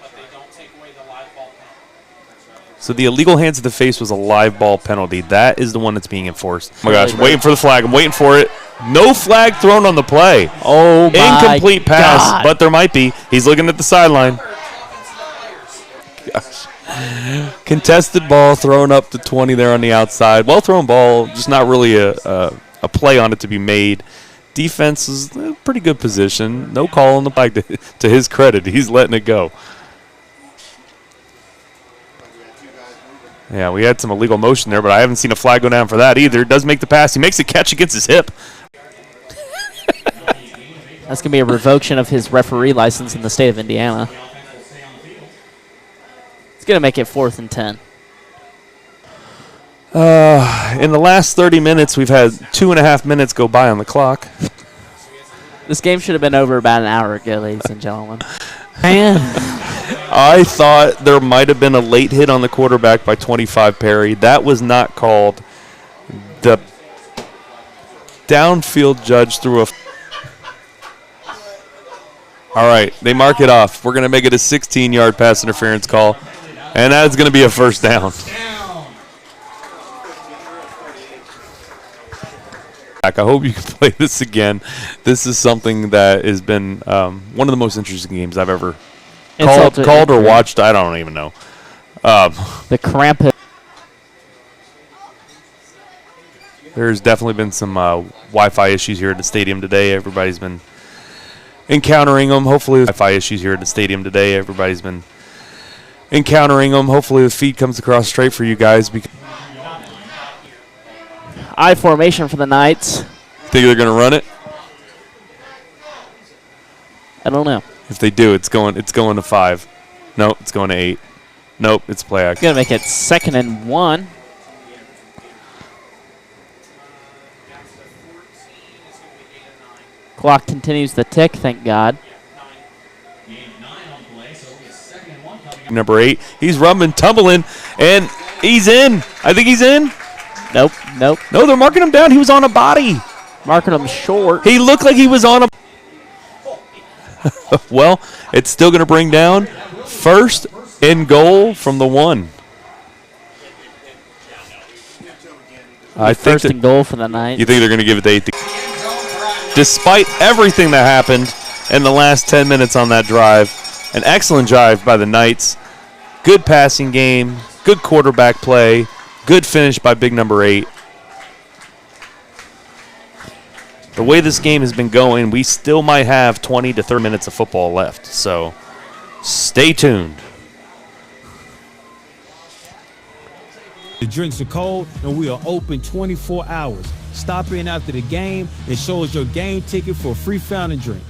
Speaker 13: but they don't take away the live ball penalty.
Speaker 4: So the illegal hands to the face was a live ball penalty. That is the one that's being enforced. Oh my gosh, I'm waiting for the flag. I'm waiting for it. No flag thrown on the play.
Speaker 6: Oh my
Speaker 4: Incomplete pass,
Speaker 6: God.
Speaker 4: but there might be. He's looking at the sideline. Gosh. Contested ball thrown up to 20 there on the outside. Well thrown ball, just not really a play on it to be made. Defense is in a pretty good position. No call on the flag to his credit. He's letting it go. Yeah, we had some illegal motion there, but I haven't seen a flag go down for that either. Does make the pass. He makes a catch against his hip.
Speaker 6: That's going to be a revocation of his referee license in the state of Indiana. It's going to make it 4th and 10.
Speaker 4: In the last 30 minutes, we've had 2.5 minutes go by on the clock.
Speaker 6: This game should have been over about an hour ago, ladies and gentlemen. Man.
Speaker 4: I thought there might have been a late hit on the quarterback by 25 Perry. That was not called. The downfield judge threw a... All right, they mark it off. We're going to make it a 16-yard pass interference call, and that's going to be a first down. I hope you can play this again. This is something that has been one of the most interesting games I've ever called or watched. I don't even know.
Speaker 6: The cramp.
Speaker 4: There's definitely been some Wi-Fi issues here at the stadium today. Everybody's been encountering them. Hopefully, Wi-Fi issues here at the stadium today. Everybody's been encountering them. Hopefully the feed comes across straight for you guys.
Speaker 6: I formation for the Knights.
Speaker 4: Think they're going to run it?
Speaker 6: I don't know.
Speaker 4: If they do, it's going to 5. Nope, it's going to 8. Nope, it's play action.
Speaker 6: Going to make it 2nd and 1. Clock continues to tick, thank God.
Speaker 4: Number 8, he's rumbling, tumbling, and he's in. I think he's in.
Speaker 6: Nope.
Speaker 4: No, they're marking him down. He was on a body.
Speaker 6: Marking him short.
Speaker 4: He looked like he was on a... Well, it's still going to bring down 1st and goal from the 1. I think
Speaker 6: 1st and goal for the Knights.
Speaker 4: You think they're going to give it to 8? Despite everything that happened in the last 10 minutes on that drive, an excellent drive by the Knights. Good passing game, good quarterback play, good finish by big number 8. The way this game has been going, we still might have 20 to 30 minutes of football left. So stay tuned.
Speaker 8: The drinks are cold, and we are open 24 hours. Stop in after the game and show us your game ticket for a free fountain drink.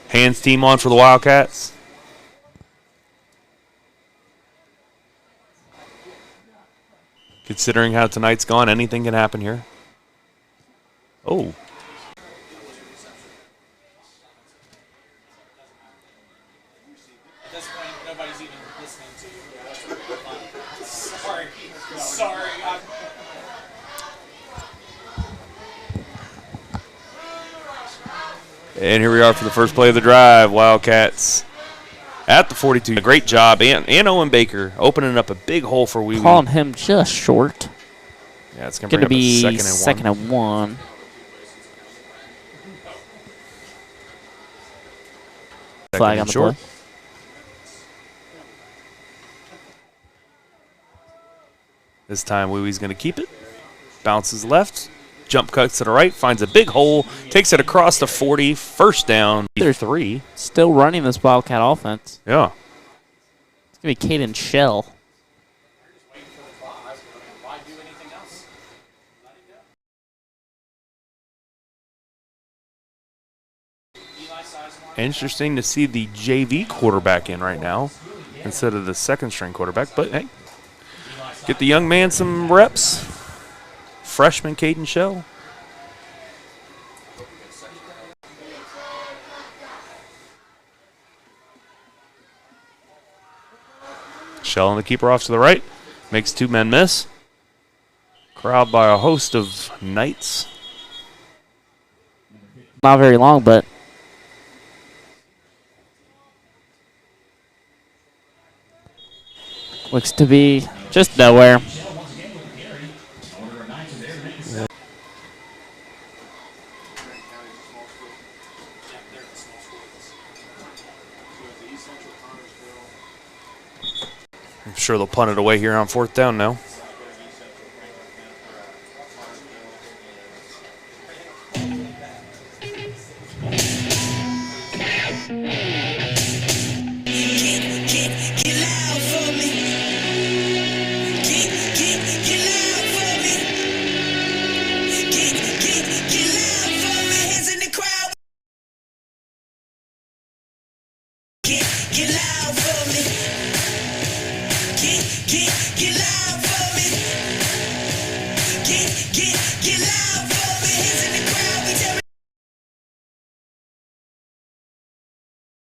Speaker 4: Hands team on for the Wildcats. Considering how tonight's gone, anything can happen here. Oh.
Speaker 13: At this point, nobody's even listening to you. Sorry.
Speaker 4: And here we are for the first play of the drive. Wildcats at the 42. A great job. And Owen Baker opening up a big hole for Wee Wee.
Speaker 6: Calling him just short.
Speaker 4: Yeah, it's going to be 2nd and 1.
Speaker 6: Flag on the play.
Speaker 4: This time Wee Wee's going to keep it. Bounces left. Jump cuts to the right, finds a big hole, takes it across the 40, 1st down.
Speaker 6: They're
Speaker 4: 3.
Speaker 6: Still running this Wildcat offense.
Speaker 4: Yeah.
Speaker 6: It's going to be Caden Shell.
Speaker 4: Interesting to see the JV quarterback in right now instead of the 2nd-string quarterback. But, hey, get the young man some reps. Freshman Caden Shell. Shell and the keeper off to the right. Makes 2 men miss. Crowd by a host of Knights.
Speaker 6: Not very long, but looks to be just nowhere.
Speaker 4: I'm sure they'll punt it away here on 4th down now.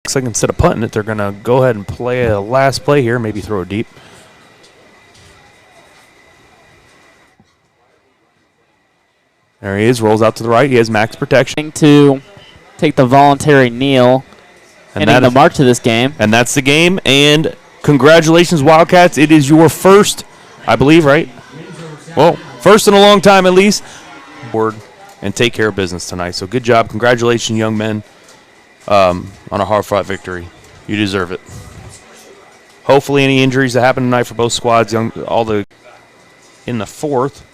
Speaker 4: Looks like instead of punting it, they're going to go ahead and play a last play here, maybe throw it deep. There he is, rolls out to the right. He has max protection.
Speaker 6: To take the voluntary kneel and the mark to this game.
Speaker 4: And that's the game. And congratulations, Wildcats. It is your first, I believe, right? Well, first in a long time at least. And take care of business tonight. So good job. Congratulations, young men. on a hard-fought victory. You deserve it. Hopefully any injuries that happen tonight for both squads, in the fourth,